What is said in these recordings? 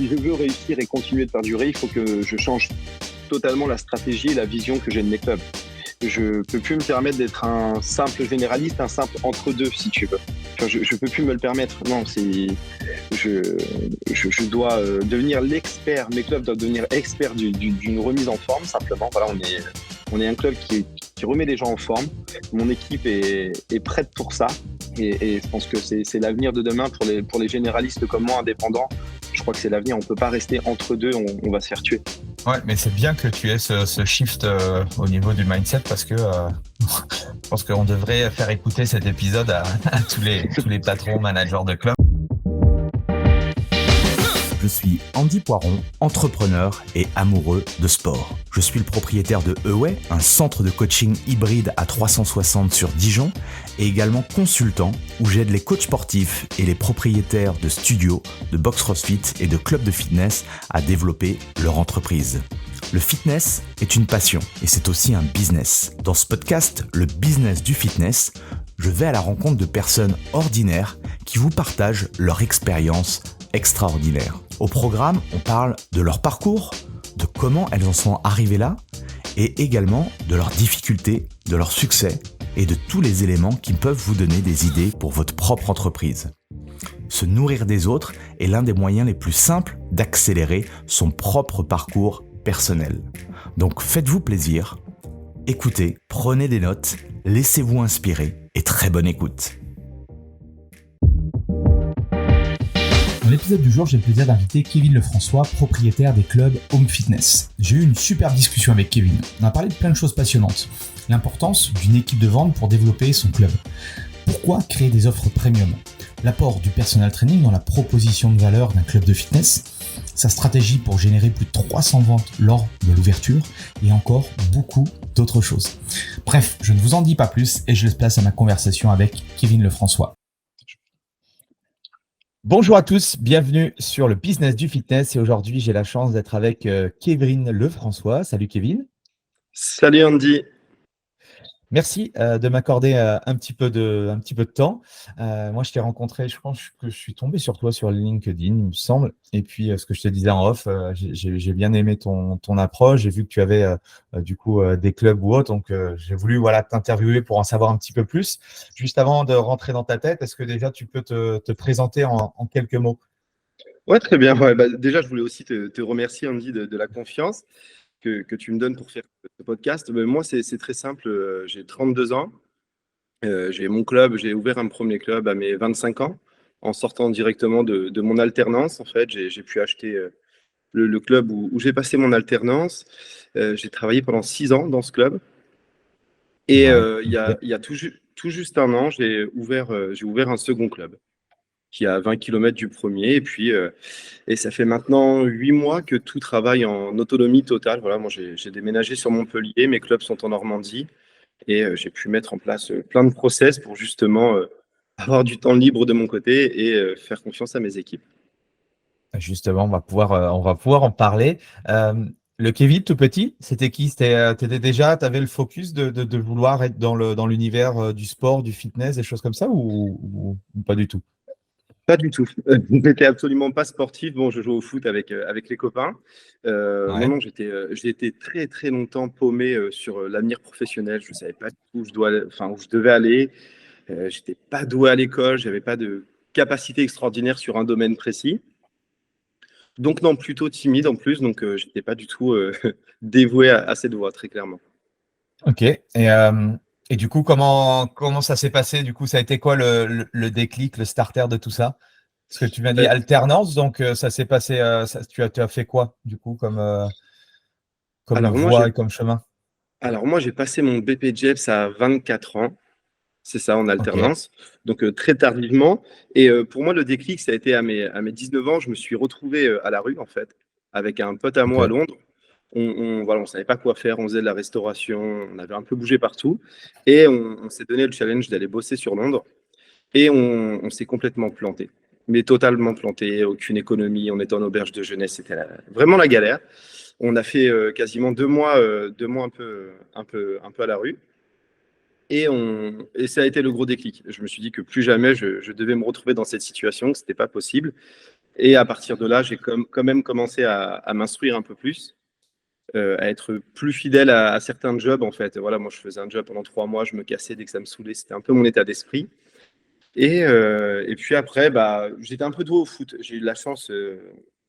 je veux réussir et continuer de perdurer, il faut que je change totalement la stratégie et la vision que j'ai de mes clubs. Je peux plus me permettre d'être un simple généraliste, un simple entre-deux, si tu veux. Enfin, je peux plus me le permettre. Non, je dois devenir l'expert. Mes clubs doivent devenir experts d'une remise en forme, simplement. Voilà, on est un club qui remet les gens en forme. Mon équipe est prête pour ça. Et je pense que c'est l'avenir de demain pour les généralistes comme moi, indépendants. Je crois que c'est l'avenir. On ne peut pas rester entre deux. On va se faire tuer. Ouais, mais c'est bien que tu aies ce shift au niveau du mindset parce que je pense qu'on devrait faire écouter cet épisode à tous les patrons, managers de clubs. Je suis Andy Poiron, entrepreneur et amoureux de sport. Je suis le propriétaire de Away, un centre de coaching hybride à 360 sur Dijon, et également consultant où j'aide les coachs sportifs et les propriétaires de studios, de box CrossFit et de clubs de fitness à développer leur entreprise. Le fitness est une passion et c'est aussi un business. Dans ce podcast, le business du fitness, je vais à la rencontre de personnes ordinaires qui vous partagent leur expérience extraordinaire. Au programme, on parle de leur parcours, de comment elles en sont arrivées là, et également de leurs difficultés, de leurs succès et de tous les éléments qui peuvent vous donner des idées pour votre propre entreprise. Se nourrir des autres est l'un des moyens les plus simples d'accélérer son propre parcours personnel. Donc faites-vous plaisir, écoutez, prenez des notes, laissez-vous inspirer et très bonne écoute. Dans l'épisode du jour, j'ai le plaisir d'inviter Kevin Lefrançois, propriétaire des clubs Home Fitness. J'ai eu une superbe discussion avec Kevin. On a parlé de plein de choses passionnantes. L'importance d'une équipe de vente pour développer son club. Pourquoi créer des offres premium ? L'apport du personal training dans la proposition de valeur d'un club de fitness. Sa stratégie pour générer plus de 300 ventes lors de l'ouverture. Et encore beaucoup d'autres choses. Bref, je ne vous en dis pas plus et je laisse place à ma conversation avec Kevin Lefrançois. Bonjour à tous, bienvenue sur le business du fitness et aujourd'hui j'ai la chance d'être avec Kevin Lefrançois. Salut Kevin. Salut Andy. Merci de m'accorder un petit peu de temps. Moi je t'ai rencontré, je pense que je suis tombé sur toi sur LinkedIn, il me semble. Et puis ce que je te disais en off, j'ai bien aimé ton approche. J'ai vu que tu avais des clubs ou autres, donc j'ai voulu t'interviewer pour en savoir un petit peu plus. Juste avant de rentrer dans ta tête, est-ce que déjà tu peux te présenter en quelques mots? Ouais, très bien. Ouais, déjà, je voulais aussi te remercier, Andy, de la confiance que tu me donnes pour faire ce podcast. Moi, c'est très simple. J'ai 32 ans. J'ai mon club. J'ai ouvert un premier club à mes 25 ans en sortant directement de mon alternance. En fait, j'ai pu acheter le club où j'ai passé mon alternance. J'ai travaillé pendant 6 ans dans ce club. Et il y a tout juste un an, j'ai ouvert un second club qui est à 20 km du premier. Et puis, et ça fait maintenant 8 mois que tout travaille en autonomie totale. Voilà, moi, j'ai déménagé sur Montpellier, mes clubs sont en Normandie et j'ai pu mettre en place plein de process pour justement avoir du temps libre de mon côté et faire confiance à mes équipes. Justement, on va pouvoir en parler. Le Kevin, tout petit, c'était qui? T'avais le focus de vouloir être dans l'univers du sport, du fitness, des choses comme ça ou pas du tout? Pas du tout. Je n'étais absolument pas sportif. Bon, je jouais au foot avec les copains. Ouais. Non, j'ai été très, très longtemps paumé sur l'avenir professionnel. Je ne savais pas où où je devais aller. Je n'étais pas doué à l'école. Je n'avais pas de capacité extraordinaire sur un domaine précis. Donc, non, plutôt timide en plus. Donc, je n'étais pas du tout dévoué à cette voie, très clairement. Ok. Et du coup, comment ça s'est passé? Du coup, ça a été quoi le déclic, le starter de tout ça? Parce que tu m'as dit Euh, alternance, donc ça s'est passé. Tu as fait quoi, du coup, comme alors, moi, voie et comme chemin? j'ai passé mon BPJEPS à 24 ans. C'est ça, en Ok. alternance, donc très tardivement. Et pour moi, le déclic, ça a été à mes 19 ans. Je me suis retrouvé à la rue, en fait, avec un pote à Ok. moi à Londres. On savait pas quoi faire, on faisait de la restauration, on avait un peu bougé partout. Et on s'est donné le challenge d'aller bosser sur Londres. Et on s'est complètement planté, mais totalement planté, aucune économie. On était en auberge de jeunesse, c'était vraiment la galère. On a fait quasiment 2 mois un peu à la rue. Et ça a été le gros déclic. Je me suis dit que plus jamais je devais me retrouver dans cette situation, que ce n'était pas possible. Et à partir de là, j'ai quand même commencé à m'instruire un peu plus, à être plus fidèle à certains jobs, en fait. Voilà, moi, je faisais un job pendant 3 mois, je me cassais dès que ça me saoulait. C'était un peu mon état d'esprit. Et puis après, bah, j'étais un peu doué au foot. J'ai eu la chance,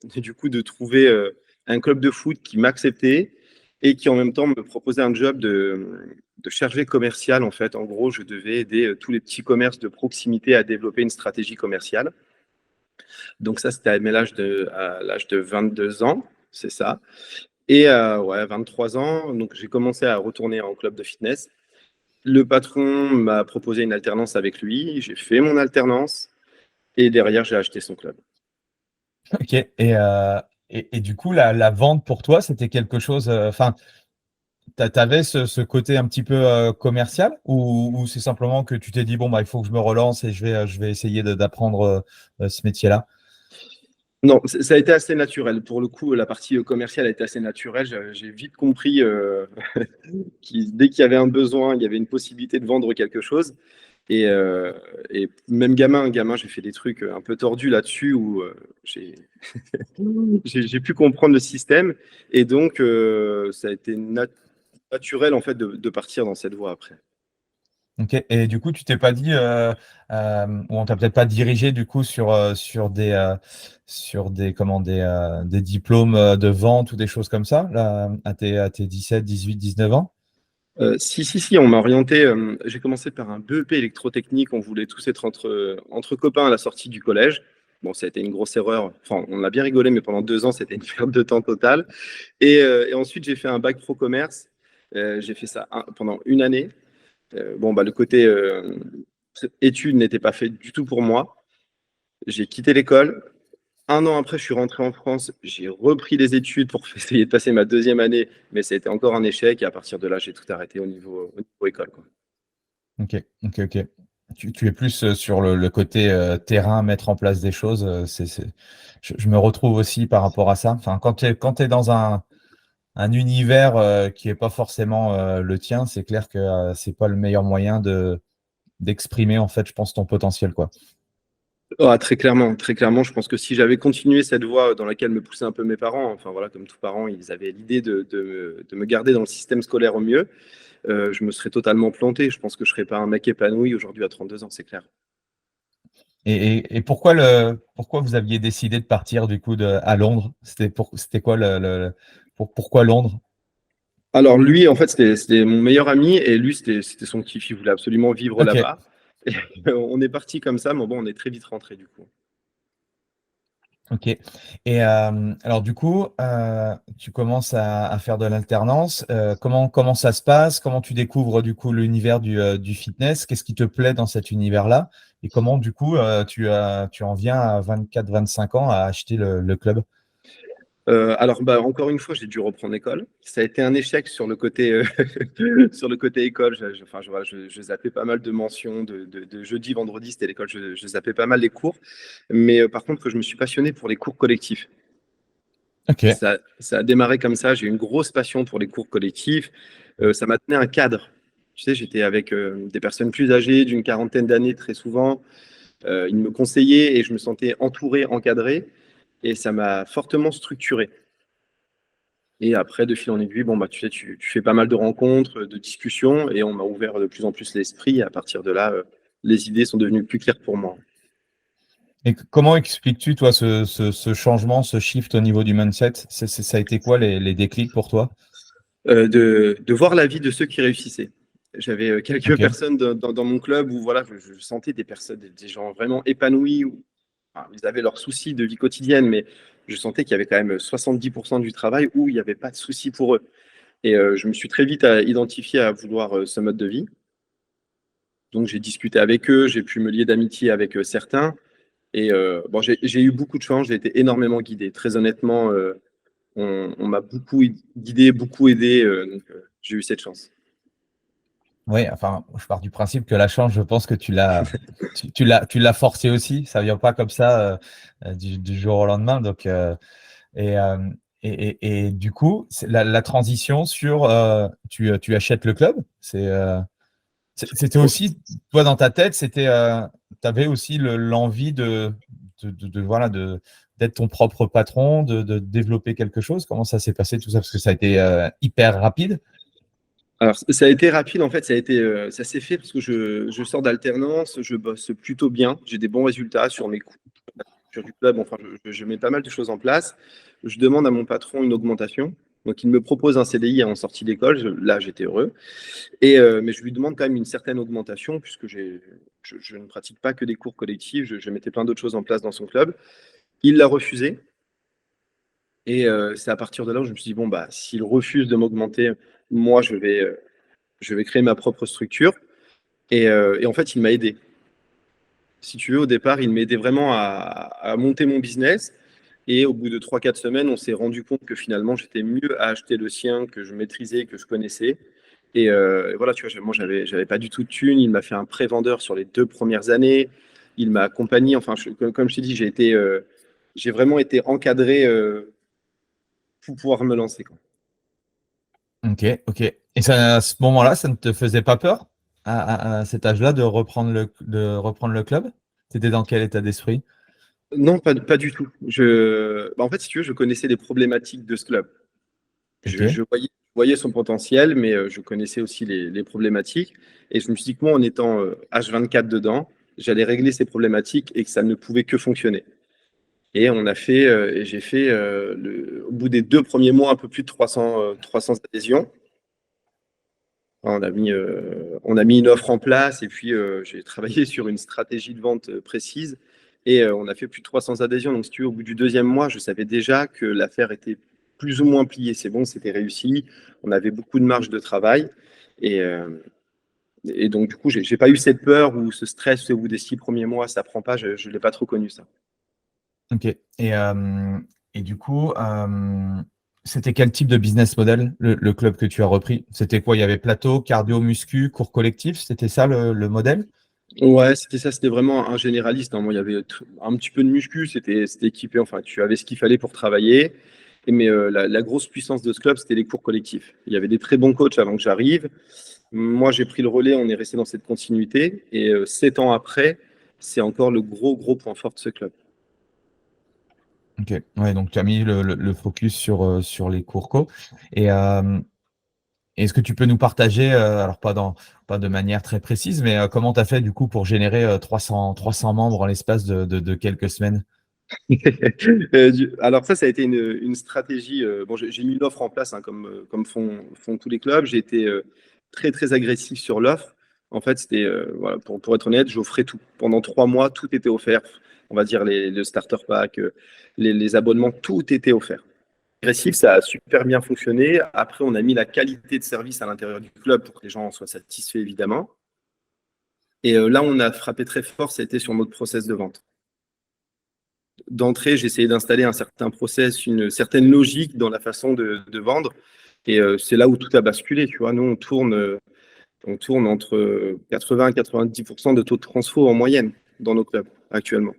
du coup, de trouver un club de foot qui m'acceptait et qui, en même temps, me proposait un job de chargé commercial, en fait. En gros, je devais aider tous les petits commerces de proximité à développer une stratégie commerciale. Donc ça, c'était à l'âge de 22 ans, c'est ça. Et ouais, 23 ans, donc j'ai commencé à retourner en club de fitness. Le patron m'a proposé une alternance avec lui. J'ai fait mon alternance et derrière, j'ai acheté son club. Ok. Et du coup, la vente pour toi, c'était quelque chose. Enfin, tu avais ce côté un petit peu commercial ou c'est simplement que tu t'es dit, bon, bah, il faut que je me relance et je vais essayer d'apprendre ce métier-là? Non, ça a été assez naturel. Pour le coup, la partie commerciale a été assez naturelle. J'ai vite compris dès qu'il y avait un besoin, il y avait une possibilité de vendre quelque chose. Et, euh, et même gamin, j'ai fait des trucs un peu tordus là-dessus où j'ai pu comprendre le système. Et donc, ça a été naturel en fait de partir dans cette voie après. Ok. Et du coup, tu t'es pas dit, ou on t'a peut-être pas dirigé du coup sur des diplômes de vente ou des choses comme ça, là, à tes 17, 18, 19 ans? Si, on m'a orienté. J'ai commencé par un BEP électrotechnique. On voulait tous être entre copains à la sortie du collège. Bon, ça a été une grosse erreur. Enfin, on a bien rigolé, mais pendant 2 ans, c'était une perte de temps totale. Et ensuite, j'ai fait un bac pro commerce. J'ai fait ça pendant une année. Bon, bah, le côté études n'était pas fait du tout pour moi. J'ai quitté l'école. Un an après, je suis rentré en France. J'ai repris les études pour essayer de passer ma deuxième année, mais ça a été encore un échec. Et à partir de là, j'ai tout arrêté au niveau école, quoi. Ok, ok. Tu es plus sur le côté terrain, mettre en place des choses. Je me retrouve aussi par rapport à ça. Enfin, quand tu es dans un univers qui n'est pas forcément le tien, c'est clair que c'est pas le meilleur moyen d'exprimer, en fait, je pense, ton potentiel, quoi. Ah, très clairement, je pense que si j'avais continué cette voie dans laquelle me poussaient un peu mes parents, enfin voilà, comme tous parents, ils avaient l'idée de me garder dans le système scolaire au mieux, je me serais totalement planté. Je pense que je serais pas un mec épanoui aujourd'hui à 32 ans, c'est clair. Et pourquoi vous aviez décidé de partir du coup à Londres? C'était quoi pourquoi Londres? Alors lui, en fait, c'était mon meilleur ami et lui, c'était son kiff. Il voulait absolument vivre Ok, là-bas. Et on est parti comme ça, mais bon, on est très vite rentré du coup. ok. Et alors du coup, tu commences à faire de l'alternance. Comment ça se passe? Comment tu découvres du coup l'univers du fitness? Qu'est-ce qui te plaît dans cet univers-là? Et comment du coup tu en viens à 24-25 ans à acheter le club? Alors, bah, encore une fois, j'ai dû reprendre l'école. Ça a été un échec sur le côté, sur le côté école. Enfin, voilà, je zappais pas mal de mentions de jeudi, vendredi, c'était l'école. Je zappais pas mal les cours. Mais par contre, je me suis passionné pour les cours collectifs. Ok. Ça a démarré comme ça. J'ai eu une grosse passion pour les cours collectifs. Ça m'a donné un cadre. Tu sais, j'étais avec des personnes plus âgées, d'une quarantaine d'années très souvent. Ils me conseillaient et je me sentais entouré, encadré. Et ça m'a fortement structuré. Et après, de fil en aiguille, bon, bah, tu sais, tu fais pas mal de rencontres, de discussions, et on m'a ouvert de plus en plus l'esprit. Et à partir de là, les idées sont devenues plus claires pour moi. Et comment expliques-tu, toi, ce changement, ce shift au niveau du mindset? Ça a été quoi les déclics pour toi? De voir la vie de ceux qui réussissaient. J'avais quelques Ok. personnes dans mon club où voilà, je sentais des personnes, des gens vraiment épanouis. Enfin, ils avaient leurs soucis de vie quotidienne, mais je sentais qu'il y avait quand même 70% du travail où il n'y avait pas de soucis pour eux. Et je me suis très vite identifié à vouloir ce mode de vie. Donc j'ai discuté avec eux, j'ai pu me lier d'amitié avec certains. Et bon, j'ai eu beaucoup de chance, j'ai été énormément guidé. Très honnêtement, on m'a beaucoup guidé, beaucoup aidé. Donc j'ai eu cette chance. Oui, enfin, je pars du principe que la chance, je pense que tu l'as forcé aussi. Ça vient pas comme ça du jour au lendemain. Donc, et, euh, et du coup, c'est la transition sur tu achètes le club. C'était aussi, toi, dans ta tête, tu avais aussi l'envie voilà, d'être ton propre patron, de développer quelque chose? Comment ça s'est passé tout ça? Parce que ça a été hyper rapide. Alors, ça a été rapide, en fait, ça s'est fait parce que je sors d'alternance, je bosse plutôt bien, j'ai des bons résultats sur mes cours, sur du club, enfin, je mets pas mal de choses en place. Je demande à mon patron une augmentation. Donc, il me propose un CDI en sortie d'école. Là, j'étais heureux. Mais je lui demande quand même une certaine augmentation, puisque je ne pratique pas que des cours collectifs, je mettais plein d'autres choses en place dans son club. Il l'a refusé. Et c'est à partir de là où je me suis dit, bon, bah, s'il refuse de m'augmenter, moi, je vais créer ma propre structure. Et en fait, il m'a aidé. Si tu veux, au départ, il m'aidait vraiment à monter mon business. Et au bout de 3-4 semaines, on s'est rendu compte que finalement, j'étais mieux à acheter le sien que je maîtrisais, que je connaissais. Et voilà, tu vois, moi, j'avais pas du tout de thunes. Il m'a fait un pré-vendeur sur les 2 premières années. Il m'a accompagné. Enfin, comme je t'ai dit, j'ai vraiment été encadré pour pouvoir me lancer, quoi. Ok, ok. Et ça, à ce moment-là, ça ne te faisait pas peur à cet âge-là de reprendre le club? C'était dans quel état d'esprit? Non, pas du tout. En fait, si tu veux, je connaissais les problématiques de ce club. Ok. Je voyais son potentiel, mais je connaissais aussi les problématiques. Et je me suis dit que moi, en étant H24 dedans, j'allais régler ces problématiques et que ça ne pouvait que fonctionner. Et j'ai fait, au bout des 2 premiers mois, un peu plus de 300 adhésions. On a mis une offre en place et puis j'ai travaillé sur une stratégie de vente précise et on a fait plus de 300 adhésions. Donc, si tu veux, au bout du 2e mois, je savais déjà que l'affaire était plus ou moins pliée. C'est bon, c'était réussi. On avait beaucoup de marge de travail et, euh, et donc, du coup, j'ai pas eu cette peur ou ce stress au bout des 6 premiers mois, ça prend pas. Je l'ai pas trop connu ça. Ok. Et du coup, c'était quel type de business model, le club que tu as repris? C'était quoi? Il y avait plateau, cardio, muscu, cours collectif? C'était ça le modèle? Ouais, c'était ça, c'était vraiment un généraliste, hein. Moi, il y avait un petit peu de muscu, c'était équipé, enfin, tu avais ce qu'il fallait pour travailler. Mais la grosse puissance de ce club, c'était les cours collectifs. Il y avait des très bons coachs avant que j'arrive. Moi, j'ai pris le relais, on est resté dans cette continuité. Et 7 ans après, c'est encore le gros point fort de ce club. Ok. Ouais, donc tu as mis le focus sur les cours co. Et est-ce que tu peux nous partager, alors pas de manière très précise, mais comment tu as fait du coup pour générer 300 membres en l'espace de quelques semaines? Alors ça a été une stratégie. Bon, j'ai mis l'offre en place, hein, comme font tous les clubs. J'ai été très très agressif sur l'offre. En fait, c'était voilà, pour être honnête, j'offrais tout. Pendant 3 mois, tout était offert. On va dire le starter pack, les abonnements, tout était offert. Agressif, ça a super bien fonctionné. Après, on a mis la qualité de service à l'intérieur du club pour que les gens en soient satisfaits, évidemment. Et là, on a frappé très fort, ça a été sur notre process de vente. D'entrée, j'ai essayé d'installer un certain process, une certaine logique dans la façon de vendre. Et c'est là où tout a basculé. Tu vois, nous, on tourne entre 80 et 90% de taux de transfo en moyenne dans nos clubs actuellement.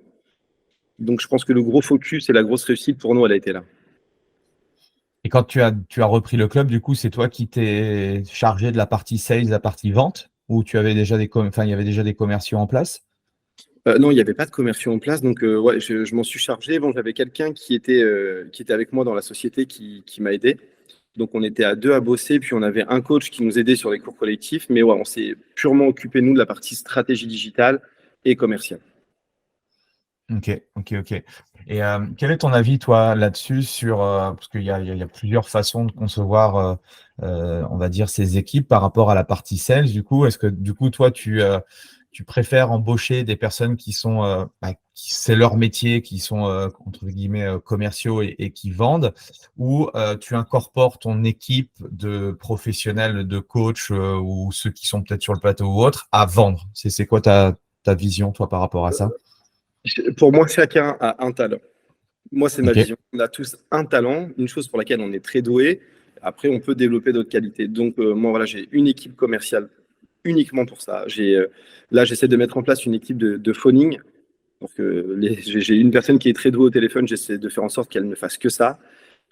Donc, je pense que le gros focus et la grosse réussite pour nous, elle a été là. Et quand tu as repris le club, du coup, c'est toi qui t'es chargé de la partie sales, la partie vente, ou tu avais déjà il y avait déjà des commerciaux en place? Non, il n'y avait pas de commerciaux en place, donc ouais, je m'en suis chargé. Bon, j'avais quelqu'un qui était avec moi dans la société qui m'a aidé. Donc, on était à deux à bosser, puis on avait un coach qui nous aidait sur les cours collectifs. Mais ouais, on s'est purement occupé, nous, de la partie stratégie digitale et commerciale. Ok, ok, ok. Et quel est ton avis, toi, là-dessus, parce qu'il y a plusieurs façons de concevoir, on va dire, ces équipes par rapport à la partie sales. Du coup, est-ce que, du coup, toi, tu préfères embaucher des personnes qui sont, c'est leur métier, qui sont, entre guillemets, commerciaux et qui vendent, ou tu incorpores ton équipe de professionnels, de coachs, ou ceux qui sont peut-être sur le plateau ou autres, à vendre? C'est quoi ta vision, toi, par rapport à ça? Pour moi, chacun a un talent. Moi, c'est ma Ok. vision. On a tous un talent, une chose pour laquelle on est très doué. Après, on peut développer d'autres qualités. Donc, moi, voilà, j'ai une équipe commerciale uniquement pour ça. Là, j'essaie de mettre en place une équipe de phoning. Donc, j'ai une personne qui est très douée au téléphone. J'essaie de faire en sorte qu'elle ne fasse que ça.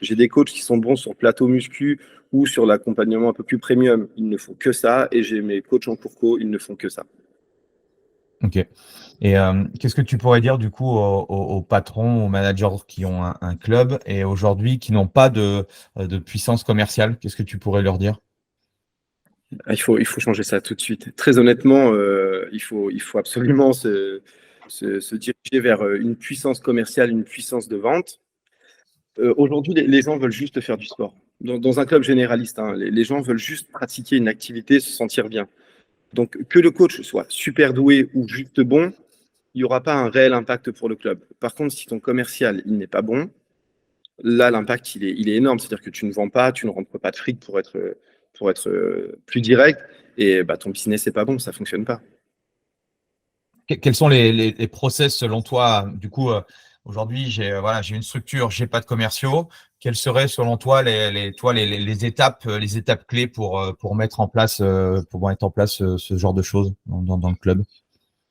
J'ai des coachs qui sont bons sur plateau muscu ou sur l'accompagnement un peu plus premium. Ils ne font que ça. Et j'ai mes coachs en cours co, ils ne font que ça. Ok. Et qu'est-ce que tu pourrais dire du coup aux patrons, aux managers qui ont un club et aujourd'hui qui n'ont pas de puissance commerciale? Qu'est-ce que tu pourrais leur dire? Il faut changer ça tout de suite. Très honnêtement, il faut absolument se diriger vers une puissance commerciale, une puissance de vente. Aujourd'hui, les gens veulent juste faire du sport. Dans un club généraliste, hein, les gens veulent juste pratiquer une activité, se sentir bien. Donc, que le coach soit super doué ou juste bon, il n'y aura pas un réel impact pour le club. Par contre, si ton commercial il n'est pas bon, là, l'impact il est énorme. C'est-à-dire que tu ne vends pas, tu ne rentres pas de fric pour être plus direct, et bah, ton business n'est pas bon, ça ne fonctionne pas. Quels sont les process selon toi? Du coup, aujourd'hui, j'ai une structure, j'ai pas de commerciaux. Quelles seraient selon toi les étapes clés pour mettre en place ce genre de choses dans le club?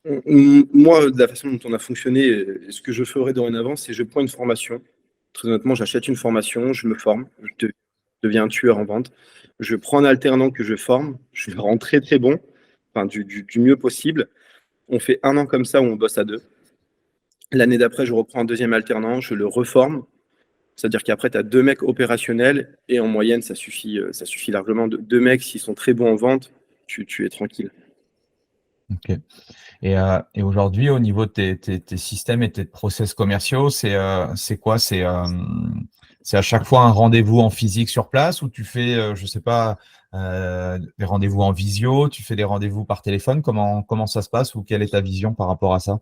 Moi, de la façon dont on a fonctionné, ce que je ferai dorénavant, c'est je prends une formation. Très honnêtement, j'achète une formation, je me forme, je deviens un tueur en vente. Je prends un alternant que je forme, je le rends très très bon, enfin du mieux possible. On fait 1 an comme ça où on bosse à 2. L'année d'après, je reprends un deuxième alternant, je le reforme. C'est-à-dire qu'après, tu as 2 mecs opérationnels et en moyenne, ça suffit largement. 2 mecs, s'ils sont très bons en vente, tu es tranquille. Ok. Et aujourd'hui, au niveau de tes systèmes et tes process commerciaux, c'est quoi? C'est à chaque fois un rendez-vous en physique sur place ou tu fais, je sais pas, des rendez-vous en visio, tu fais des rendez-vous par téléphone? Comment ça se passe ou quelle est ta vision par rapport à ça?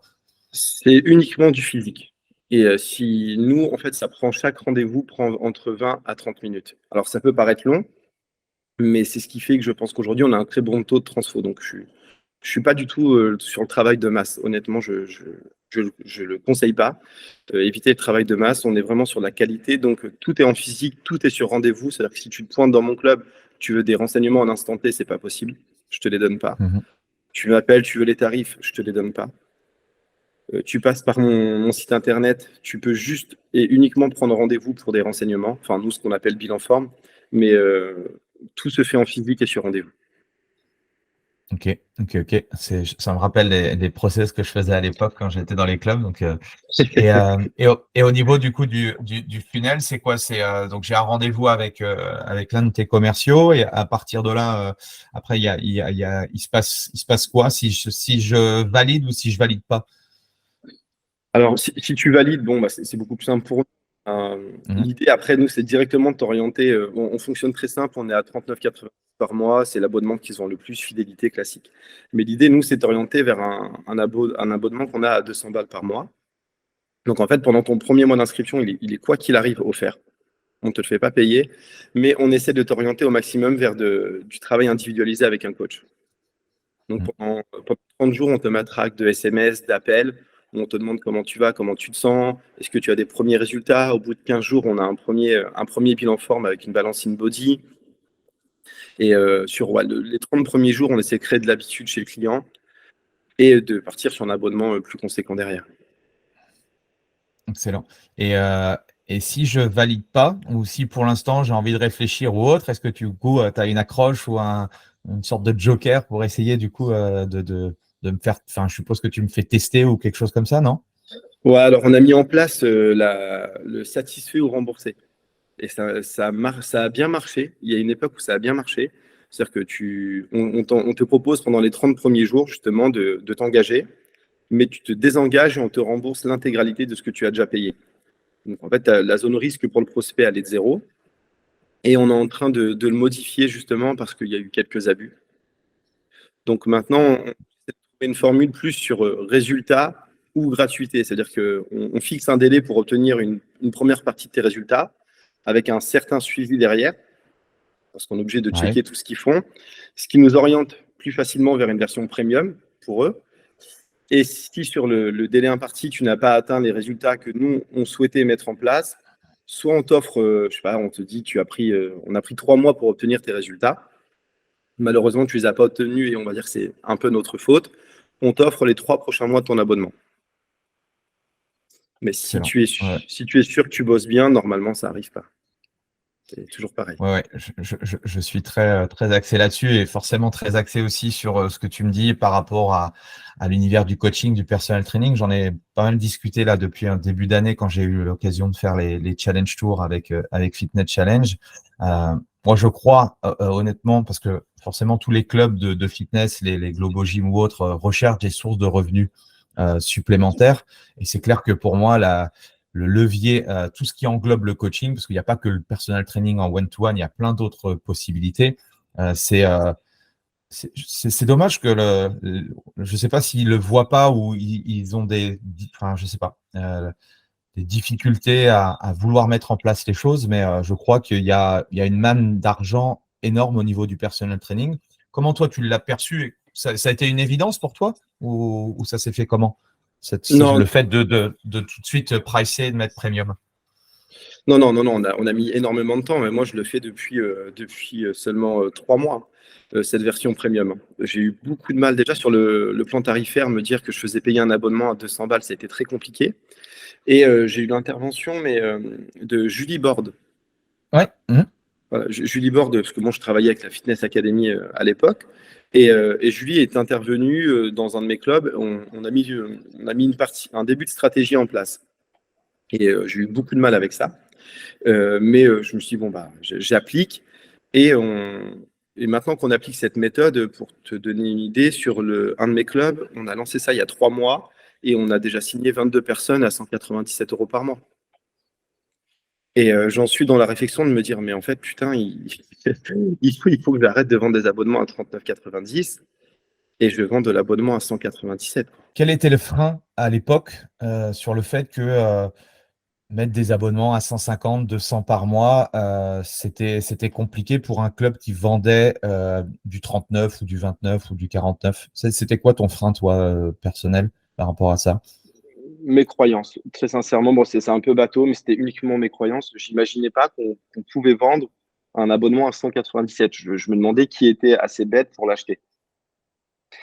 C'est uniquement du physique. Et si nous, en fait, chaque rendez-vous prend entre 20 à 30 minutes. Alors, ça peut paraître long, mais c'est ce qui fait que je pense qu'aujourd'hui, on a un très bon taux de transfo. Donc, je suis pas du tout sur le travail de masse. Honnêtement, je le conseille pas. Éviter le travail de masse. On est vraiment sur la qualité. Donc, tout est en physique, tout est sur rendez-vous. C'est-à-dire que si tu te pointes dans mon club, tu veux des renseignements en instant T, c'est pas possible. Je te les donne pas. Mhm. Tu m'appelles, tu veux les tarifs, je te les donne pas. Tu passes par mon site internet, tu peux juste et uniquement prendre rendez-vous pour des renseignements. Enfin, nous, ce qu'on appelle bilan forme. Mais tout se fait en physique et sur rendez-vous. Ok. Ça me rappelle des process que je faisais à l'époque quand j'étais dans les clubs. Donc, et au niveau du coup du funnel, c'est quoi? Donc j'ai un rendez-vous avec l'un de tes commerciaux et à partir de là, après il se passe quoi si je valide ou si je valide pas? Alors, si tu valides, bon, bah, c'est beaucoup plus simple pour nous. Mhm. L'idée, après, nous, c'est directement de t'orienter. On fonctionne très simple, on est à 39,80 par mois. C'est l'abonnement qu'ils ont le plus, fidélité classique. Mais l'idée, nous, c'est d'orienter vers un abonnement qu'on a à 200 balles par mois. Donc, en fait, pendant ton premier mois d'inscription, il est quoi qu'il arrive offert. On ne te le fait pas payer, mais on essaie de t'orienter au maximum vers du travail individualisé avec un coach. Donc Mhm. pendant 30 jours, on te matraque de SMS, d'appels, où on te demande comment tu vas, comment tu te sens, est-ce que tu as des premiers résultats. Au bout de 15 jours, on a un premier bilan forme avec une balance in-body. Et sur les 30 premiers jours, on essaie de créer de l'habitude chez le client et de partir sur un abonnement plus conséquent derrière. Excellent. Et si je valide pas, ou si pour l'instant j'ai envie de réfléchir ou autre, est-ce que tu as une accroche ou une sorte de joker pour essayer du coup de me faire, enfin, je suppose que tu me fais tester ou quelque chose comme ça, non? Ouais, alors on a mis en place le satisfait ou remboursé. Et ça a bien marché. Il y a une époque où ça a bien marché. C'est-à-dire que on te propose pendant les 30 premiers jours justement de t'engager, mais tu te désengages et on te rembourse l'intégralité de ce que tu as déjà payé. Donc en fait, la zone risque pour le prospect, elle est de 0. Et on est en train de le modifier justement parce qu'il y a eu quelques abus. Donc maintenant, on essaie de trouver une formule plus sur résultat ou gratuité. C'est-à-dire qu'on fixe un délai pour obtenir une première partie de tes résultats avec un certain suivi derrière, parce qu'on est obligé de Ouais. checker tout ce qu'ils font, ce qui nous oriente plus facilement vers une version premium pour eux. Et si sur le délai imparti, tu n'as pas atteint les résultats que nous, on souhaitait mettre en place, soit on t'offre, je sais pas, on te dit, on a pris 3 mois pour obtenir tes résultats. Malheureusement, tu ne les as pas obtenus et on va dire que c'est un peu notre faute. On t'offre les 3 prochains mois de ton abonnement. Mais si Excellent. tu es, Ouais. si tu es sûr que tu bosses bien, normalement, ça n'arrive pas. C'est toujours pareil. Ouais, je suis très axé là-dessus et forcément très axé aussi sur ce que tu me dis par rapport à l'univers du coaching, du personal training. J'en ai pas mal discuté là depuis un début d'année quand j'ai eu l'occasion de faire les challenge tours avec Fitness Challenge. Moi, je crois honnêtement, parce que forcément tous les clubs de fitness, les Globo Gym ou autres, recherchent des sources de revenus supplémentaires. Et c'est clair que pour moi, le levier, tout ce qui englobe le coaching, parce qu'il n'y a pas que le personal training en one-to-one, il y a plein d'autres possibilités. C'est dommage que je ne sais pas s'ils le voient pas ou ils ont enfin, je sais pas, des difficultés à vouloir mettre en place les choses, mais je crois qu'il y a une manne d'argent énorme au niveau du personal training. Comment toi tu l'as perçu? Ça a été une évidence pour toi ou ça s'est fait comment? Non, Le fait de tout de suite pricer et de mettre premium. non, on a mis énormément de temps, mais moi je le fais depuis seulement 3 mois, cette version premium. J'ai eu beaucoup de mal déjà sur le plan tarifaire, me dire que je faisais payer un abonnement à 200 balles, ça a été très compliqué. Et j'ai eu l'intervention de Julie Borde. Ouais. Voilà, Julie Borde, parce que moi je travaillais avec la Fitness Academy à l'époque. Et Julie est intervenue dans un de mes clubs. On a mis un début de stratégie en place. Et j'ai eu beaucoup de mal avec ça. Mais je me suis dit, bon, bah, j'applique. Et maintenant qu'on applique cette méthode, pour te donner une idée, sur un de mes clubs, on a lancé ça il y a 3 mois et on a déjà signé 22 personnes à 197 € par mois. Et j'en suis dans la réflexion de me dire, mais en fait, putain, il faut que j'arrête de vendre des abonnements à 39,90 et je vends de l'abonnement à 197. Quel était le frein à l'époque sur le fait que mettre des abonnements à 150, 200 par mois, c'était compliqué pour un club qui vendait du 39 ou du 29 ou du 49? C'était quoi ton frein, toi, personnel, par rapport à ça? Mes croyances, très sincèrement, bon, c'est un peu bateau, mais c'était uniquement mes croyances. J'imaginais pas qu'on pouvait vendre un abonnement à 197. Je me demandais qui était assez bête pour l'acheter.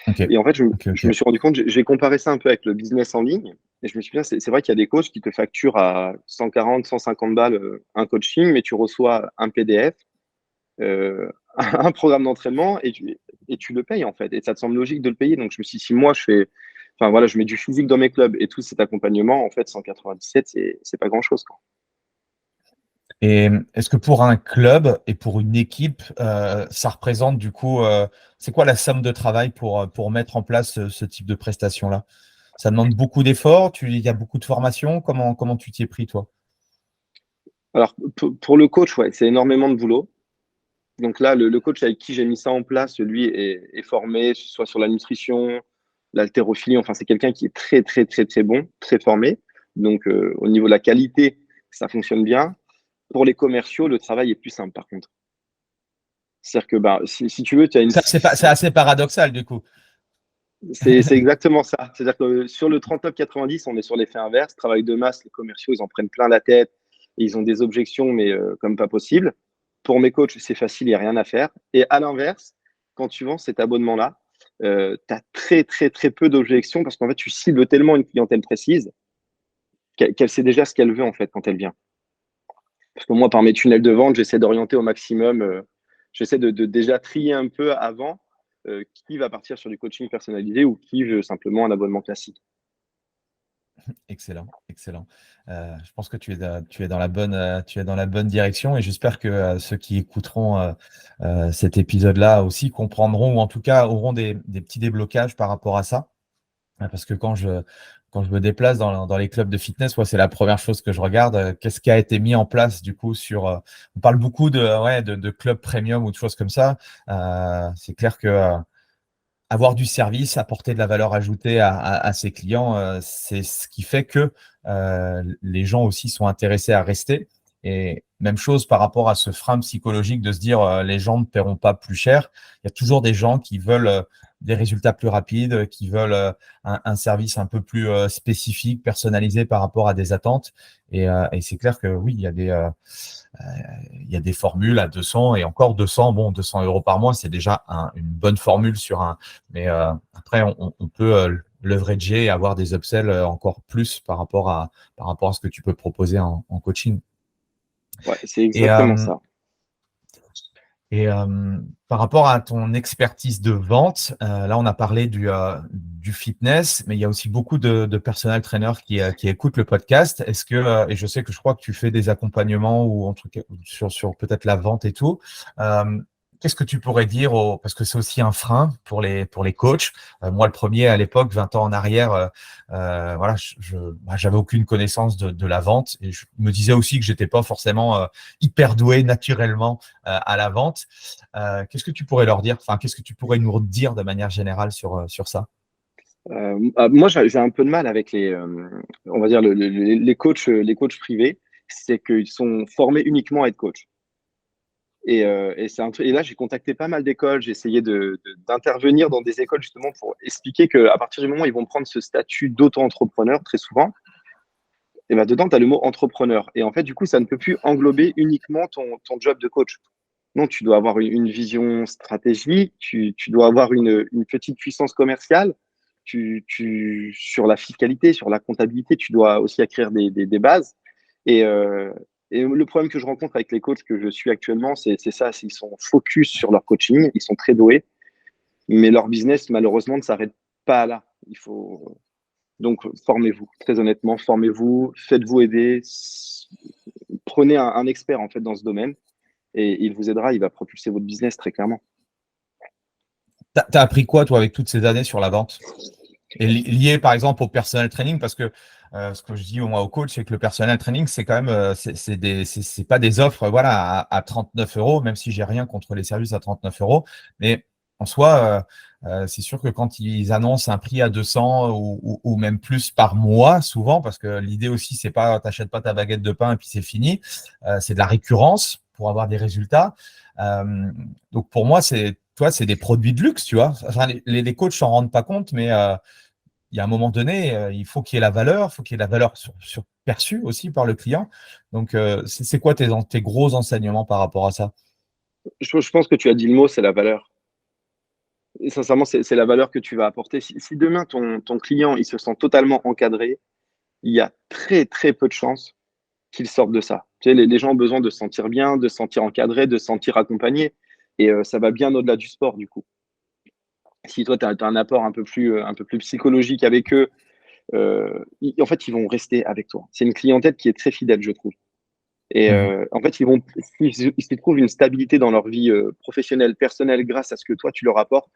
Ok. Et en fait, je Ok. me suis rendu compte, j'ai comparé ça un peu avec le business en ligne. Et je me suis dit, c'est vrai qu'il y a des coachs qui te facturent à 140, 150 balles un coaching, mais tu reçois un PDF, un programme d'entraînement et tu le payes en fait. Et ça te semble logique de le payer. Donc je me suis dit, si moi enfin voilà, je mets du physique dans mes clubs et tout cet accompagnement, en fait, 197, c'est pas grand-chose, quoi. Et est-ce que pour un club et pour une équipe, ça représente du coup, c'est quoi la somme de travail pour mettre en place ce type de prestation-là? Ça demande beaucoup d'efforts, il y a beaucoup de formation. Comment tu t'y es pris, toi? Alors, pour le coach, ouais, c'est énormément de boulot. Donc là, le coach avec qui j'ai mis ça en place, lui est formé, soit sur la nutrition, l'haltérophilie. Enfin, c'est quelqu'un qui est très, très, très, très bon, très formé. Donc, au niveau de la qualité, ça fonctionne bien. Pour les commerciaux, le travail est plus simple, par contre. C'est-à-dire que bah, si tu veux, tu as une. C'est assez paradoxal, du coup. C'est exactement ça. C'est-à-dire que sur le 39,90, on est sur l'effet inverse. Travail de masse, les commerciaux, ils en prennent plein la tête. Et ils ont des objections, mais comme pas possible. Pour mes coachs, c'est facile, il n'y a rien à faire. Et à l'inverse, quand tu vends cet abonnement-là, tu as très, très, très peu d'objections parce qu'en fait, tu cibles tellement une clientèle précise qu'elle sait déjà ce qu'elle veut en fait quand elle vient. Parce que moi, par mes tunnels de vente, j'essaie d'orienter au maximum. J'essaie de déjà trier un peu avant qui va partir sur du coaching personnalisé ou qui veut simplement un abonnement classique. Excellent, excellent. Je pense que tu es dans la bonne direction et j'espère que ceux qui écouteront cet épisode-là aussi comprendront ou en tout cas auront des petits déblocages par rapport à ça. Parce que quand je me déplace dans les clubs de fitness, c'est la première chose que je regarde. Qu'est-ce qui a été mis en place du coup on parle beaucoup de clubs premium ou de choses comme ça. C'est clair que avoir du service, apporter de la valeur ajoutée à ses clients, c'est ce qui fait que les gens aussi sont intéressés à rester. Et même chose par rapport à ce frein psychologique de se dire les gens ne paieront pas plus cher. Il y a toujours des gens qui veulent des résultats plus rapides, qui veulent un service un peu plus spécifique, personnalisé par rapport à des attentes. Et c'est clair que oui, il y a des formules à 200 et encore 200. Bon, 200 € par mois, c'est déjà une bonne formule mais après, on peut leverager et avoir des upsells encore plus par rapport à ce que tu peux proposer en coaching. Ouais, c'est exactement ça. Et par rapport à ton expertise de vente, là, on a parlé du fitness, mais il y a aussi beaucoup de personal trainers qui écoutent le podcast. Est-ce que, et je crois que tu fais des accompagnements ou en tout cas sur peut-être la vente et tout. Qu'est-ce que tu pourrais dire parce que c'est aussi un frein pour les coachs. Moi, le premier à l'époque, 20 ans en arrière, voilà, j'avais aucune connaissance de la vente et je me disais aussi que j'étais pas forcément hyper doué naturellement à la vente. Qu'est-ce que tu pourrais leur dire? Enfin, qu'est-ce que tu pourrais nous dire de manière générale sur ça? Moi, j'ai un peu de mal avec on va dire les coachs privés, c'est qu'ils sont formés uniquement à être coach. Et c'est un truc. Et là, j'ai contacté pas mal d'écoles. J'ai essayé d'intervenir dans des écoles justement pour expliquer qu'à partir du moment où ils vont prendre ce statut d'auto-entrepreneur, très souvent, et ben dedans, tu as le mot entrepreneur. Et en fait, du coup, ça ne peut plus englober uniquement ton job de coach. Non, tu dois avoir une vision stratégique, tu dois avoir une petite puissance commerciale, sur la fiscalité, sur la comptabilité, tu dois aussi acquérir des bases. Et, euh, et le problème que je rencontre avec les coachs que je suis actuellement, c'est ça, ils sont focus sur leur coaching, ils sont très doués, mais leur business, malheureusement, ne s'arrête pas là. Il faut donc formez-vous, très honnêtement, formez-vous, faites-vous aider, prenez un expert en fait dans ce domaine et il vous aidera, il va propulser votre business très clairement. T'as appris quoi, toi, avec toutes ces années sur la vente? Et lié, par exemple, au personal training, parce que ce que je dis moi aux coachs, c'est que le personal training, c'est quand même, c'est pas des offres, voilà, à 39 €, même si j'ai rien contre les services à 39 €. Mais en soi, c'est sûr que quand ils annoncent un prix à 200 ou même plus par mois, souvent, parce que l'idée aussi, c'est pas, t'achètes pas ta baguette de pain et puis c'est fini. C'est de la récurrence pour avoir des résultats. Donc pour moi, c'est des produits de luxe, tu vois. Enfin, les coachs s'en rendent pas compte, mais il y a un moment donné, il faut qu'il y ait la valeur, il faut qu'il y ait la valeur perçue aussi par le client. Donc, c'est quoi tes gros enseignements par rapport à ça? Je pense que tu as dit le mot, c'est la valeur. Et sincèrement, c'est la valeur que tu vas apporter. Si demain, ton client, il se sent totalement encadré, il y a très, très peu de chances qu'il sorte de ça. Tu sais, les gens ont besoin de se sentir bien, de se sentir encadré, de se sentir accompagné. Et ça va bien au-delà du sport, du coup. Si toi, tu as un apport un peu plus psychologique avec eux, en fait, ils vont rester avec toi. C'est une clientèle qui est très fidèle, je trouve. Et en fait, s'ils trouvent une stabilité dans leur vie professionnelle, personnelle, grâce à ce que toi, tu leur apportes,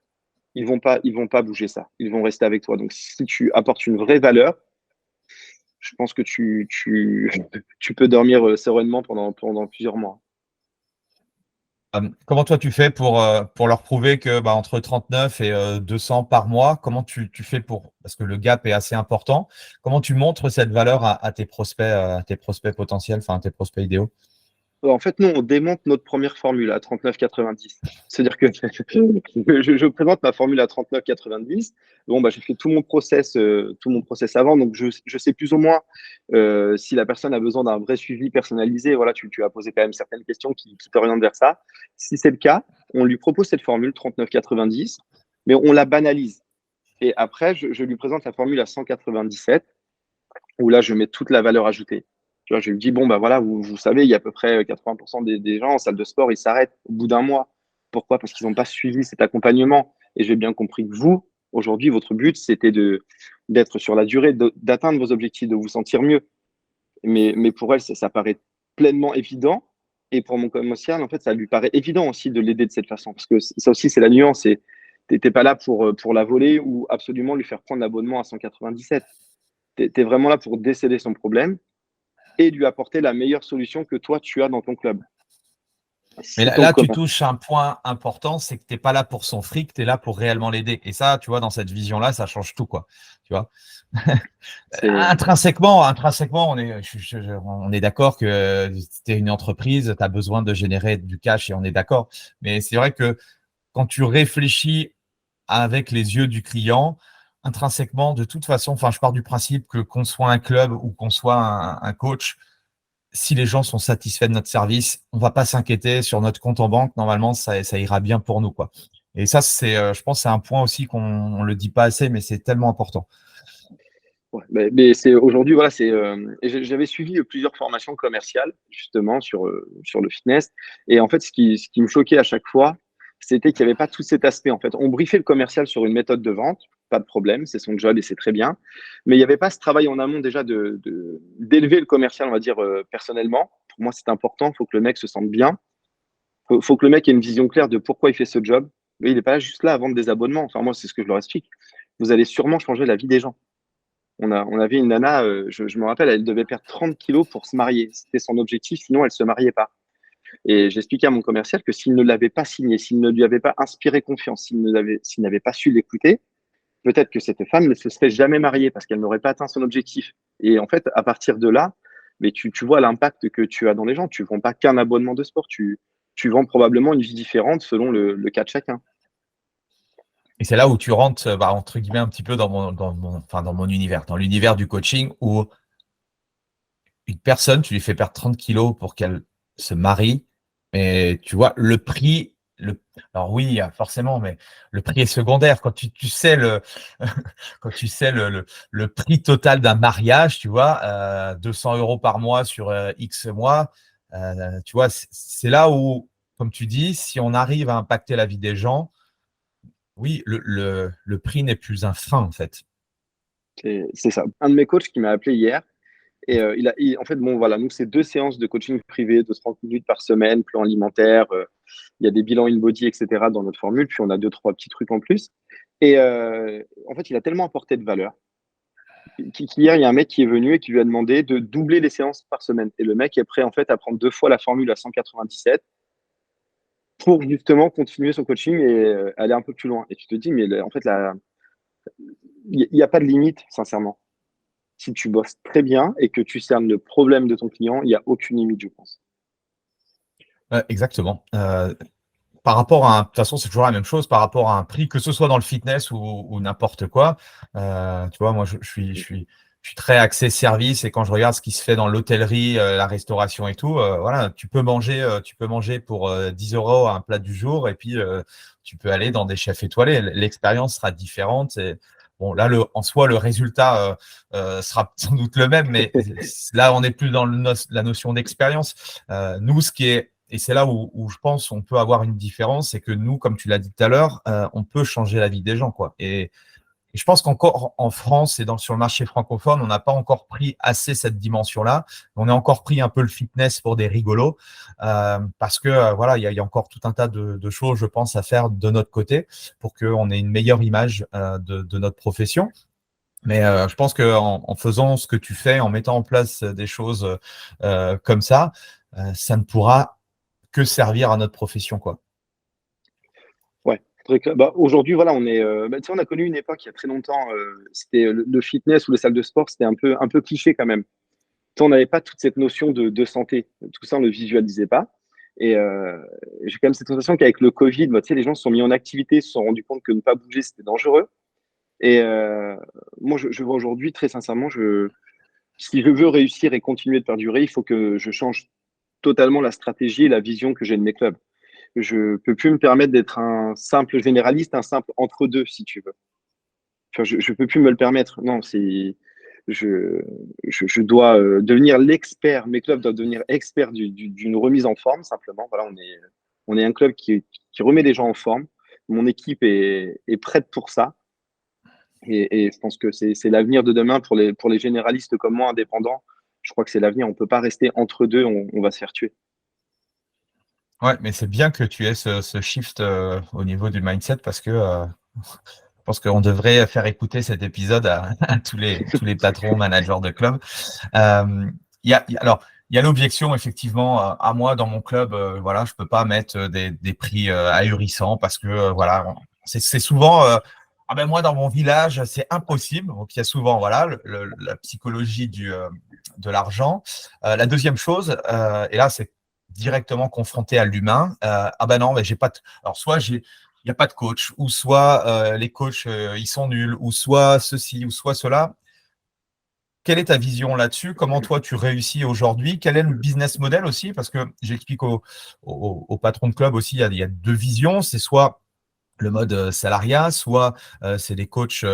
ils vont pas bouger ça. Ils vont rester avec toi. Donc, si tu apportes une vraie valeur, je pense que tu peux dormir sereinement pendant plusieurs mois. Comment toi tu fais pour leur prouver que entre 39 et 200 par mois, comment tu fais parce que le gap est assez important, comment tu montres cette valeur à tes prospects potentiels, enfin à tes prospects idéaux? En fait, nous, on démonte notre première formule à 39,90. C'est-à-dire que je présente ma formule à 39,90. Bon, j'ai fait tout mon process avant, donc je sais plus ou moins si la personne a besoin d'un vrai suivi personnalisé. Voilà, tu as posé quand même certaines questions qui t'orientent vers ça. Si c'est le cas, on lui propose cette formule 39,90, mais on la banalise. Et après, je lui présente la formule à 197, où là, je mets toute la valeur ajoutée. Tu vois, je lui dis, bon, voilà, vous savez, il y a à peu près 80% des gens en salle de sport, ils s'arrêtent au bout d'un mois. Pourquoi? Parce qu'ils n'ont pas suivi cet accompagnement. Et j'ai bien compris que vous, aujourd'hui, votre but, c'était d'être sur la durée, d'atteindre vos objectifs, de vous sentir mieux. Mais pour elle, ça paraît pleinement évident. Et pour mon commercial, en fait, ça lui paraît évident aussi de l'aider de cette façon. Parce que ça aussi, c'est la nuance. Tu n'étais pas là pour la voler ou absolument lui faire prendre l'abonnement à 197. Tu es vraiment là pour déceler son problème et lui apporter la meilleure solution que toi, tu as dans ton club. Mais là, tu touches un point important, c'est que tu n'es pas là pour son fric, tu es là pour réellement l'aider. Et ça, tu vois, dans cette vision-là, ça change tout, quoi. Tu vois. Intrinsèquement, on est d'accord que tu es une entreprise, tu as besoin de générer du cash et on est d'accord. Mais c'est vrai que quand tu réfléchis avec les yeux du client, intrinsèquement, de toute façon, enfin, je pars du principe que qu'on soit un club ou qu'on soit un coach, si les gens sont satisfaits de notre service, on ne va pas s'inquiéter sur notre compte en banque. Normalement, ça ira bien pour nous, quoi. Et ça, je pense, c'est un point aussi qu'on ne le dit pas assez, mais c'est tellement important. Ouais, mais c'est aujourd'hui, voilà, j'avais suivi plusieurs formations commerciales, justement, sur le fitness. Et en fait, ce qui me choquait à chaque fois, c'était qu'il n'y avait pas tout cet aspect. En fait, on briefait le commercial sur une méthode de vente, pas de problème, c'est son job et c'est très bien. Mais il n'y avait pas ce travail en amont déjà d'élever le commercial, on va dire, personnellement. Pour moi, c'est important. Il faut que le mec se sente bien. Faut que le mec ait une vision claire de pourquoi il fait ce job. Mais il n'est pas juste là à vendre des abonnements. Enfin, moi, c'est ce que je leur explique. Vous allez sûrement changer la vie des gens. On avait une nana, je me rappelle, elle devait perdre 30 kilos pour se marier. C'était son objectif, sinon elle ne se mariait pas. Et j'expliquais à mon commercial que s'il ne l'avait pas signé, s'il ne lui avait pas inspiré confiance, s'il n'avait pas su l'écouter, peut-être que cette femme ne se serait jamais mariée parce qu'elle n'aurait pas atteint son objectif. Et en fait, à partir de là, mais tu vois l'impact que tu as dans les gens. Tu ne vends pas qu'un abonnement de sport, tu vends probablement une vie différente selon le cas de chacun. Et c'est là où tu rentres, entre guillemets, un petit peu dans mon univers, dans l'univers du coaching où une personne, tu lui fais perdre 30 kilos pour qu'elle se marie, mais tu vois, le prix, alors oui, forcément, mais le prix est secondaire. Quand tu sais quand tu sais le prix total d'un mariage, tu vois, 200 € par mois sur X mois, tu vois, c'est là où, comme tu dis, si on arrive à impacter la vie des gens, oui, le prix n'est plus un frein, en fait. C'est ça. Un de mes coachs qui m'a appelé hier, et en fait, bon, voilà, nous, c'est 2 séances de coaching privé de 30 minutes par semaine, plan alimentaire, il y a des bilans in-body, etc. dans notre formule, puis on a 2-3 petits trucs en plus. Et en fait, il a tellement apporté de valeur qu'hier, il y a un mec qui est venu et qui lui a demandé de doubler les séances par semaine. Et le mec est prêt, en fait, à prendre 2 fois la formule à 197 pour justement continuer son coaching et aller un peu plus loin. Et tu te dis, mais en fait, il n'y a pas de limite, sincèrement. Si tu bosses très bien et que tu cernes le problème de ton client, il n'y a aucune limite, je pense. Exactement. Par rapport à de toute façon, c'est toujours la même chose par rapport à un prix, que ce soit dans le fitness ou n'importe quoi. Tu vois, moi, je suis très axé service et quand je regarde ce qui se fait dans l'hôtellerie, la restauration et tout, voilà, tu peux manger pour 10 € un plat du jour et puis tu peux aller dans des chefs étoilés. L'expérience sera différente. Et, bon, là, en soi, le résultat sera sans doute le même, mais là, on est plus dans la notion d'expérience. Nous, et c'est là où je pense on peut avoir une différence, c'est que nous, comme tu l'as dit tout à l'heure, on peut changer la vie des gens, quoi. Et je pense qu'encore en France et sur le marché francophone, on n'a pas encore pris assez cette dimension-là. On a encore pris un peu le fitness pour des rigolos, parce que voilà, il y a encore tout un tas de choses, je pense, à faire de notre côté pour qu'on ait une meilleure image de notre profession. Mais je pense qu'en faisant ce que tu fais, en mettant en place des choses comme ça ne pourra que servir à notre profession, quoi. Ouais, très clair. Aujourd'hui, voilà, tu sais, on a connu une époque il y a très longtemps, c'était le fitness ou les salles de sport, c'était un peu cliché quand même. Tu sais, on n'avait pas toute cette notion de santé. Tout ça, on ne le visualisait pas. Et j'ai quand même cette sensation qu'avec le Covid, tu sais, les gens se sont mis en activité, se sont rendus compte que ne pas bouger, c'était dangereux. Et moi, je vois aujourd'hui, très sincèrement, si je veux réussir et continuer de perdurer, il faut que je change totalement la stratégie et la vision que j'ai de mes clubs. Je peux plus me permettre d'être un simple généraliste, un simple entre-deux, si tu veux. Enfin, je peux plus me le permettre. Non, je dois devenir l'expert. Mes clubs doivent devenir experts d'une remise en forme, simplement. Voilà, on est un club qui remet les gens en forme. Mon équipe est prête pour ça. Et je pense que c'est l'avenir de demain pour les généralistes comme moi, indépendants. Je crois que c'est l'avenir. On ne peut pas rester entre deux, on va se faire tuer. Ouais, mais c'est bien que tu aies ce shift au niveau du mindset parce que je pense qu'on devrait faire écouter cet épisode à tous les patrons, managers de club. Alors, il y a l'objection, effectivement, à moi, dans mon club, voilà, je peux pas mettre des prix ahurissants parce que, voilà, c'est souvent, ah ben moi, dans mon village, c'est impossible. Donc, il y a souvent, voilà, la psychologie de l'argent. La deuxième chose, et là, c'est directement confronté à l'humain. Ah ben non, mais j'ai pas alors, soit il n'y a pas de coach, ou soit les coachs, ils sont nuls, ou soit ceci, ou soit cela. Quelle est ta vision là-dessus? Comment toi, tu réussis aujourd'hui? Quel est le business model aussi? Parce que j'explique aux patrons de club aussi, il y a 2 visions. C'est soit le mode salariat, soit c'est des coachs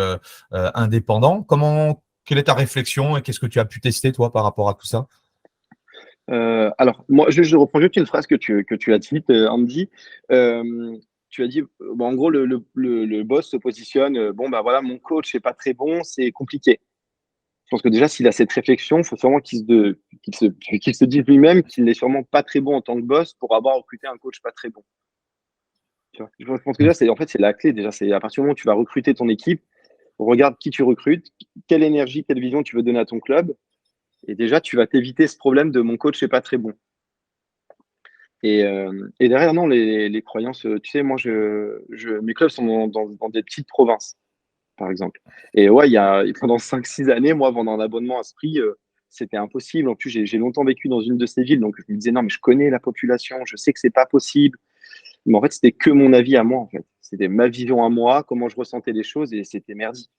indépendants. Comment quelle est ta réflexion et qu'est-ce que tu as pu tester, toi, par rapport à tout ça? Alors, moi, je reprends juste une phrase que tu as dite, Andy. Tu as dit, bon, en gros, le boss se positionne, bon, bah voilà, mon coach n'est pas très bon, c'est compliqué. Je pense que déjà, s'il a cette réflexion, il faut sûrement qu'il se dise lui-même qu'il n'est sûrement pas très bon en tant que boss pour avoir recruté un coach pas très bon. Tu vois? Je pense que déjà, c'est la clé. Déjà, c'est à partir du moment où tu vas recruter ton équipe, regarde qui tu recrutes, quelle énergie, quelle vision tu veux donner à ton club. Et déjà, tu vas t'éviter ce problème de mon coach n'est pas très bon. Et derrière, non, les croyances, tu sais, moi, mes clubs sont dans des petites provinces, par exemple. Et ouais, pendant 5-6 années, moi, vendre un abonnement à ce prix, c'était impossible. En plus, j'ai longtemps vécu dans une de ces villes, donc je me disais, non, mais je connais la population, je sais que c'est pas possible. Mais en fait, c'était que mon avis à moi, en fait. C'était ma vision à moi, comment je ressentais les choses, et c'était merdique.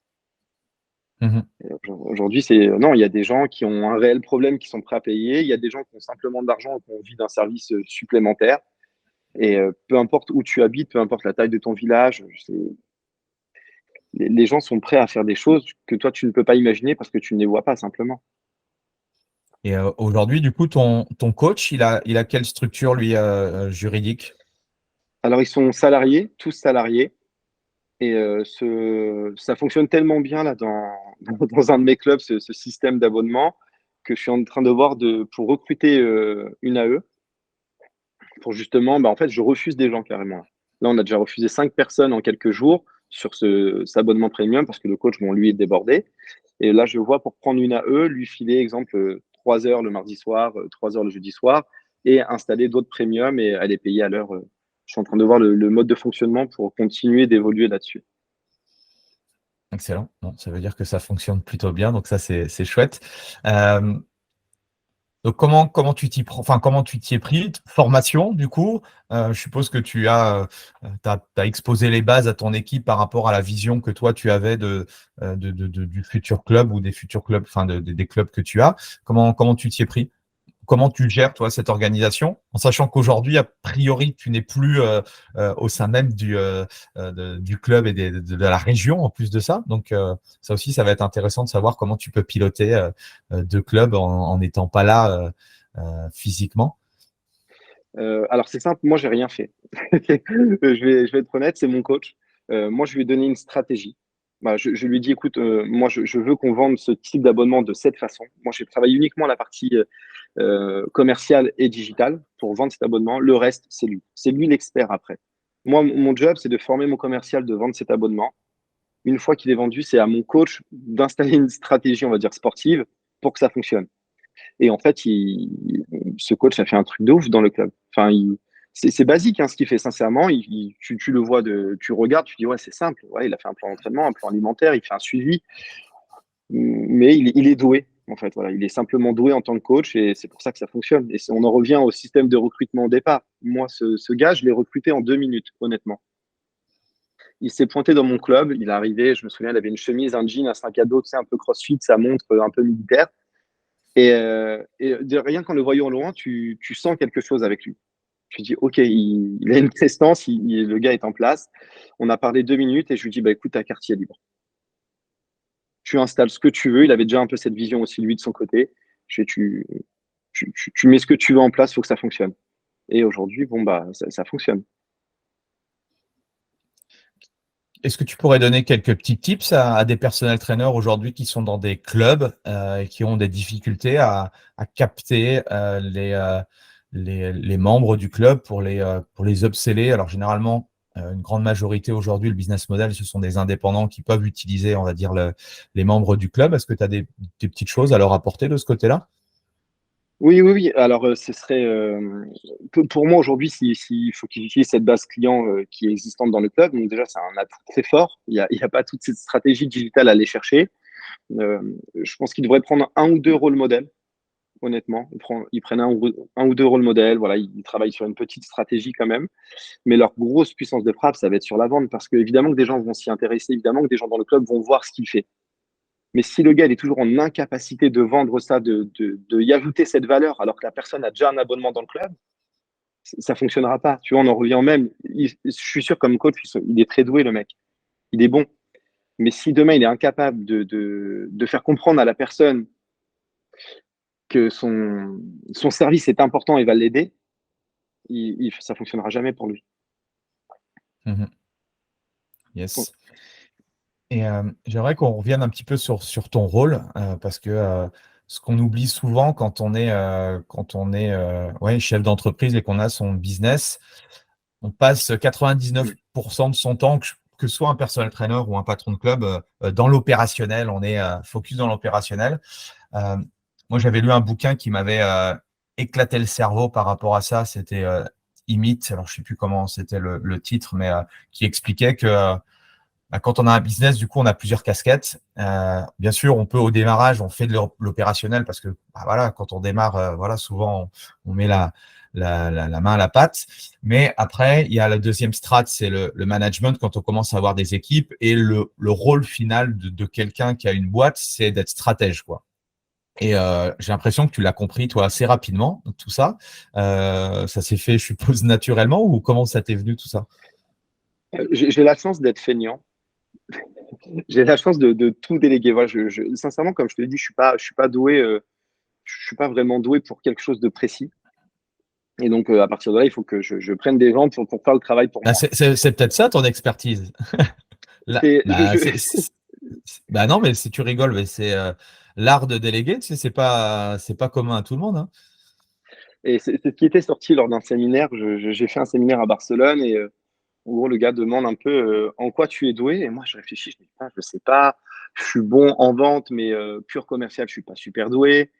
Mhm. Aujourd'hui, non, il y a des gens qui ont un réel problème, qui sont prêts à payer. Il y a des gens qui ont simplement de l'argent et qui ont envie d'un service supplémentaire. Et peu importe où tu habites, peu importe la taille de ton village, les gens sont prêts à faire des choses que toi, tu ne peux pas imaginer parce que tu ne les vois pas simplement. Et aujourd'hui, du coup, ton coach, il a quelle structure, lui, juridique? Alors, ils sont salariés, tous salariés. Et ça fonctionne tellement bien là, dans un de mes clubs, ce système d'abonnement, que je suis en train de voir pour recruter une AE, pour justement, bah, en fait, je refuse des gens carrément. Là, on a déjà refusé 5 personnes en quelques jours sur cet abonnement premium parce que le coach, bon, lui, est débordé. Et là, je vois pour prendre une AE, lui filer, exemple, 3 heures le mardi soir, 3 heures le jeudi soir, et installer d'autres premiums et elle est payée à l'heure. Je suis en train de voir le mode de fonctionnement pour continuer d'évoluer là-dessus. Excellent. Bon, ça veut dire que ça fonctionne plutôt bien, donc ça, c'est chouette. Euh, Donc comment tu t'y prends, enfin comment tu t'y es pris? Formation, du coup, je suppose que t'as exposé les bases à ton équipe par rapport à la vision que toi tu avais du futur club ou des futurs clubs, enfin des clubs que tu as. Comment tu t'y es pris? Comment tu gères, toi, cette organisation, en sachant qu'aujourd'hui, a priori, tu n'es plus au sein même du club et de la région, en plus de ça. Donc, ça aussi, ça va être intéressant de savoir comment tu peux piloter deux clubs en n'étant pas là physiquement. Alors c'est simple, moi j'ai rien fait. Je vais être honnête, c'est mon coach. Moi je lui ai donné une stratégie. Bah, je lui ai dit, écoute, moi je veux qu'on vende ce type d'abonnement de cette façon. Moi je travaille uniquement la partie commerciale et digitale pour vendre cet abonnement. Le reste, c'est lui. C'est lui l'expert après. Moi, mon job, c'est de former mon commercial, de vendre cet abonnement. Une fois qu'il est vendu, c'est à mon coach d'installer une stratégie, on va dire, sportive pour que ça fonctionne. Et en fait, ce coach a fait un truc de ouf dans le club. Enfin, c'est basique hein, ce qu'il fait, sincèrement. Tu le vois, tu regardes, tu dis, ouais, c'est simple. Ouais, il a fait un plan d'entraînement, un plan alimentaire, il fait un suivi. Mais il est doué, en fait. Voilà. Il est simplement doué en tant que coach et c'est pour ça que ça fonctionne. Et on en revient au système de recrutement au départ. Moi, ce gars, je l'ai recruté en 2 minutes, honnêtement. Il s'est pointé dans mon club. Il est arrivé, je me souviens, il avait une chemise, un jean, un sac à dos, tu sais, un peu crossfit, sa montre un peu militaire. Et rien qu'en le voyant au loin, tu sens quelque chose avec lui. Je lui dis, OK, il a une prestance, le gars est en place. On a parlé 2 minutes et je lui dis, bah, écoute, ta carte est libre. Tu installes ce que tu veux. Il avait déjà un peu cette vision aussi, lui, de son côté. Je dis, tu mets ce que tu veux en place, il faut que ça fonctionne. Et aujourd'hui, bon, bah, ça fonctionne. Est-ce que tu pourrais donner quelques petits tips à des personnels traîneurs aujourd'hui qui sont dans des clubs et qui ont des difficultés à capter les membres du club pour les upseller? Alors généralement, une grande majorité aujourd'hui, le business model, ce sont des indépendants qui peuvent utiliser, on va dire, les membres du club. Est-ce que tu as des petites choses à leur apporter de ce côté-là? Oui, oui, oui. Alors, ce serait pour moi aujourd'hui, il faut qu'ils utilisent cette base client qui est existante dans le club. Donc déjà, c'est un atout très fort. Il y a pas toute cette stratégie digitale à aller chercher. Je pense qu'ils devraient prendre un ou deux rôles modèles, honnêtement. Ils prennent un ou deux rôles modèles. Voilà, ils travaillent sur une petite stratégie quand même. Mais leur grosse puissance de frappe, ça va être sur la vente parce que évidemment que des gens vont s'y intéresser, évidemment que des gens dans le club vont voir ce qu'il fait. Mais si le gars il est toujours en incapacité de vendre ça, de y ajouter cette valeur, alors que la personne a déjà un abonnement dans le club, ça ne fonctionnera pas. Tu vois, on en revient au même. Je suis sûr, comme coach, il est très doué, le mec. Il est bon. Mais si demain, il est incapable de faire comprendre à la personne que son service est important et va l'aider, ça fonctionnera jamais pour lui. Mhm. Yes. Et j'aimerais qu'on revienne un petit peu sur ton rôle, parce que ce qu'on oublie souvent quand on est, ouais, chef d'entreprise et qu'on a son business, on passe 99% de son temps, que ce soit un personal trainer ou un patron de club, dans l'opérationnel. On est focus dans l'opérationnel. Moi, j'avais lu un bouquin qui m'avait éclaté le cerveau par rapport à ça. C'était Imite, alors je ne sais plus comment c'était le titre, mais qui expliquait que quand on a un business, du coup, on a plusieurs casquettes. Bien sûr, on peut au démarrage, on fait de l'opérationnel parce que voilà, quand on démarre, voilà, souvent on met la main à la pâte. Mais après, il y a la deuxième strate, c'est le management quand on commence à avoir des équipes. Et le rôle final de quelqu'un qui a une boîte, c'est d'être stratège, quoi. Et j'ai l'impression que tu l'as compris, toi, assez rapidement, tout ça. Ça s'est fait, je suppose, naturellement, ou comment ça t'est venu tout ça? J'ai la chance d'être feignant. J'ai la chance de tout déléguer. Voilà, sincèrement, comme je te l'ai dit, je suis pas doué, je suis pas vraiment doué pour quelque chose de précis. Et donc, à partir de là, il faut que je prenne des gens pour faire le travail pour Bah, moi. c'est peut-être ça ton expertise. Là, C'est, bah, bah non, mais si tu rigoles, mais c'est l'art de déléguer, tu sais, c'est pas commun à tout le monde, hein. et c'est ce qui était sorti lors d'un séminaire. J'ai fait un séminaire à Barcelone et en gros, le gars demande un peu en quoi tu es doué. Et moi, je réfléchis, je dis, putain, je sais pas. Je suis bon en vente, mais pur commercial, je suis pas super doué.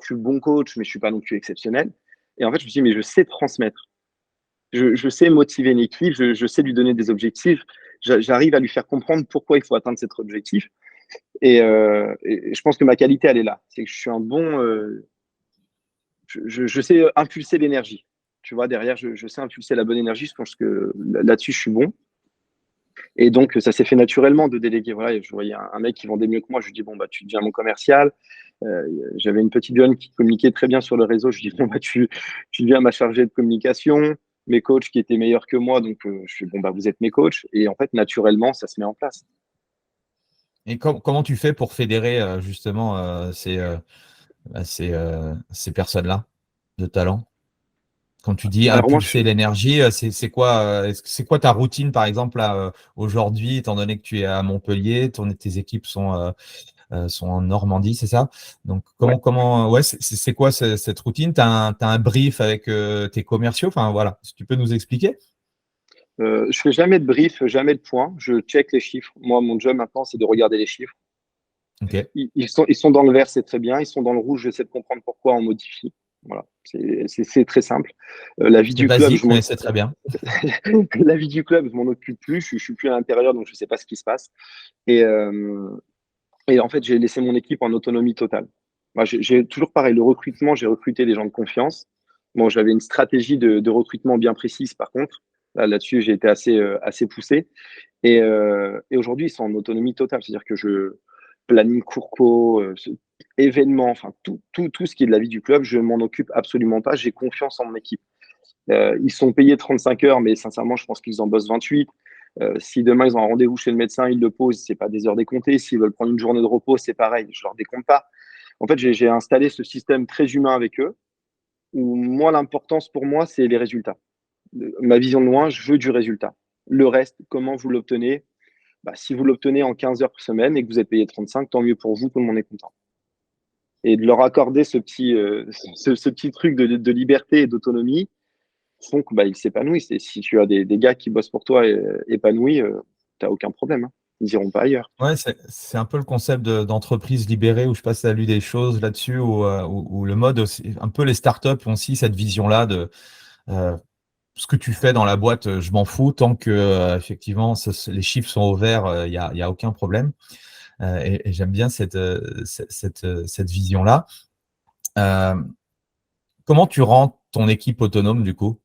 Je suis bon coach, mais je suis pas non plus exceptionnel. Et en fait, je me dis, mais je sais transmettre. Je sais motiver une équipe, je sais lui donner des objectifs. J'arrive à lui faire comprendre pourquoi il faut atteindre cet objectif. Et je pense que ma qualité, elle est là. C'est que je suis un bon. Je sais impulser l'énergie. Tu vois, derrière, je sais impulser la bonne énergie. Je pense que là-dessus, je suis bon. Et donc, ça s'est fait naturellement de déléguer. Voilà, je voyais un mec qui vendait mieux que moi. Je lui dis, bon, bah, tu deviens mon commercial. J'avais une petite jeune qui communiquait très bien sur le réseau. Je lui dis, bon, bah, tu deviens ma chargée de communication. Mes coachs qui étaient meilleurs que moi. Donc, je fais, bon, bah, vous êtes mes coachs. Et en fait, naturellement, ça se met en place. Et comment tu fais pour fédérer justement ces personnes-là de talent? Quand tu dis Alors, moi, impulser l'énergie, c'est quoi ta routine, par exemple, là, aujourd'hui, étant donné que tu es à Montpellier, tes équipes sont en Normandie, c'est ça? Donc, ouais. ouais, c'est quoi cette routine? Tu as un brief avec tes commerciaux? Enfin, voilà, si tu peux nous expliquer. Je fais jamais de brief, jamais de point. Je check les chiffres. Moi, mon job maintenant, c'est de regarder les chiffres. Ok. Ils sont dans le vert, c'est très bien. Ils sont dans le rouge, j'essaie de comprendre pourquoi on modifie. Voilà, c'est très simple. La vie C'est du club, basique, mais c'est très bien. la vie du club, je m'en occupe plus. Je suis plus à l'intérieur, donc je sais pas ce qui se passe. Et, euh, et en fait, j'ai laissé mon équipe en autonomie totale. Moi, j'ai toujours pareil, le recrutement, j'ai recruté des gens de confiance. Bon, j'avais une stratégie de recrutement bien précise, par contre. Là-dessus, j'ai été assez poussé. Et aujourd'hui, ils sont en autonomie totale. C'est-à-dire que je planning courco, événements, enfin tout ce qui est de la vie du club, je m'en occupe absolument pas. J'ai confiance en mon équipe. Ils sont payés 35 heures, mais sincèrement, je pense qu'ils en bossent 28. Si demain ils ont un rendez-vous chez le médecin, ils le posent, c'est pas des heures décomptées. S'ils veulent prendre une journée de repos, c'est pareil, je leur décompte pas. En fait, j'ai installé ce système très humain avec eux, où moi, l'importance pour moi, c'est les résultats. Ma vision de loin, je veux du résultat. Le reste, comment vous l'obtenez? Bah, si vous l'obtenez en 15 heures par semaine et que vous êtes payé 35, tant mieux pour vous, tout le monde est content. Et de leur accorder ce petit truc de liberté et d'autonomie font que, bah, ils s'épanouissent. Et si tu as des gars qui bossent pour toi épanouis, tu n'as aucun problème, hein. Ils n'iront pas ailleurs. Ouais, c'est un peu le concept d'entreprise libérée où je passe à lu des choses là-dessus, où le mode aussi, un peu les startups ont aussi cette vision-là de euh, ce que tu fais dans la boîte, je m'en fous, tant que effectivement les chiffres sont au vert, y a aucun problème. Et j'aime bien cette vision-là. Euh, Comment tu rends ton équipe autonome du coup?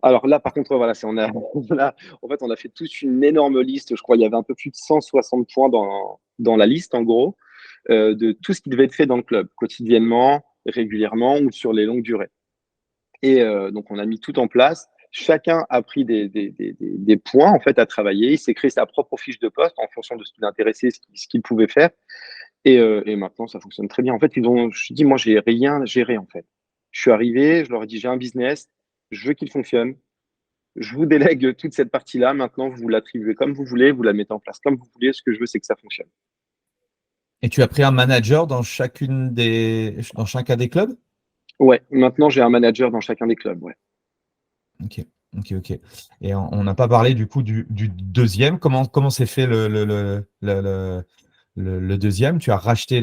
Alors là, par contre, voilà, on a fait toute une énorme liste. Je crois qu'il y avait un peu plus de 160 points dans la liste, en gros, de tout ce qui devait être fait dans le club, quotidiennement, régulièrement ou sur les longues durées. Et donc, on a mis tout en place. Chacun a pris des points en fait à travailler. Il s'est créé sa propre fiche de poste en fonction de ce qui l'intéressait, ce qu'il pouvait faire. Et maintenant, ça fonctionne très bien. En fait, je dis, moi, j'ai rien géré en fait. Je suis arrivé, je leur ai dit, j'ai un business, je veux qu'il fonctionne. Je vous délègue toute cette partie-là. Maintenant, vous l'attribuez comme vous voulez, vous la mettez en place comme vous voulez. Ce que je veux, c'est que ça fonctionne. Et tu as pris un manager dans chacun des clubs? Ouais, maintenant, j'ai un manager dans chacun des clubs. Ouais. Ok. Et on n'a pas parlé du coup du deuxième. Comment s'est fait le deuxième? Tu as racheté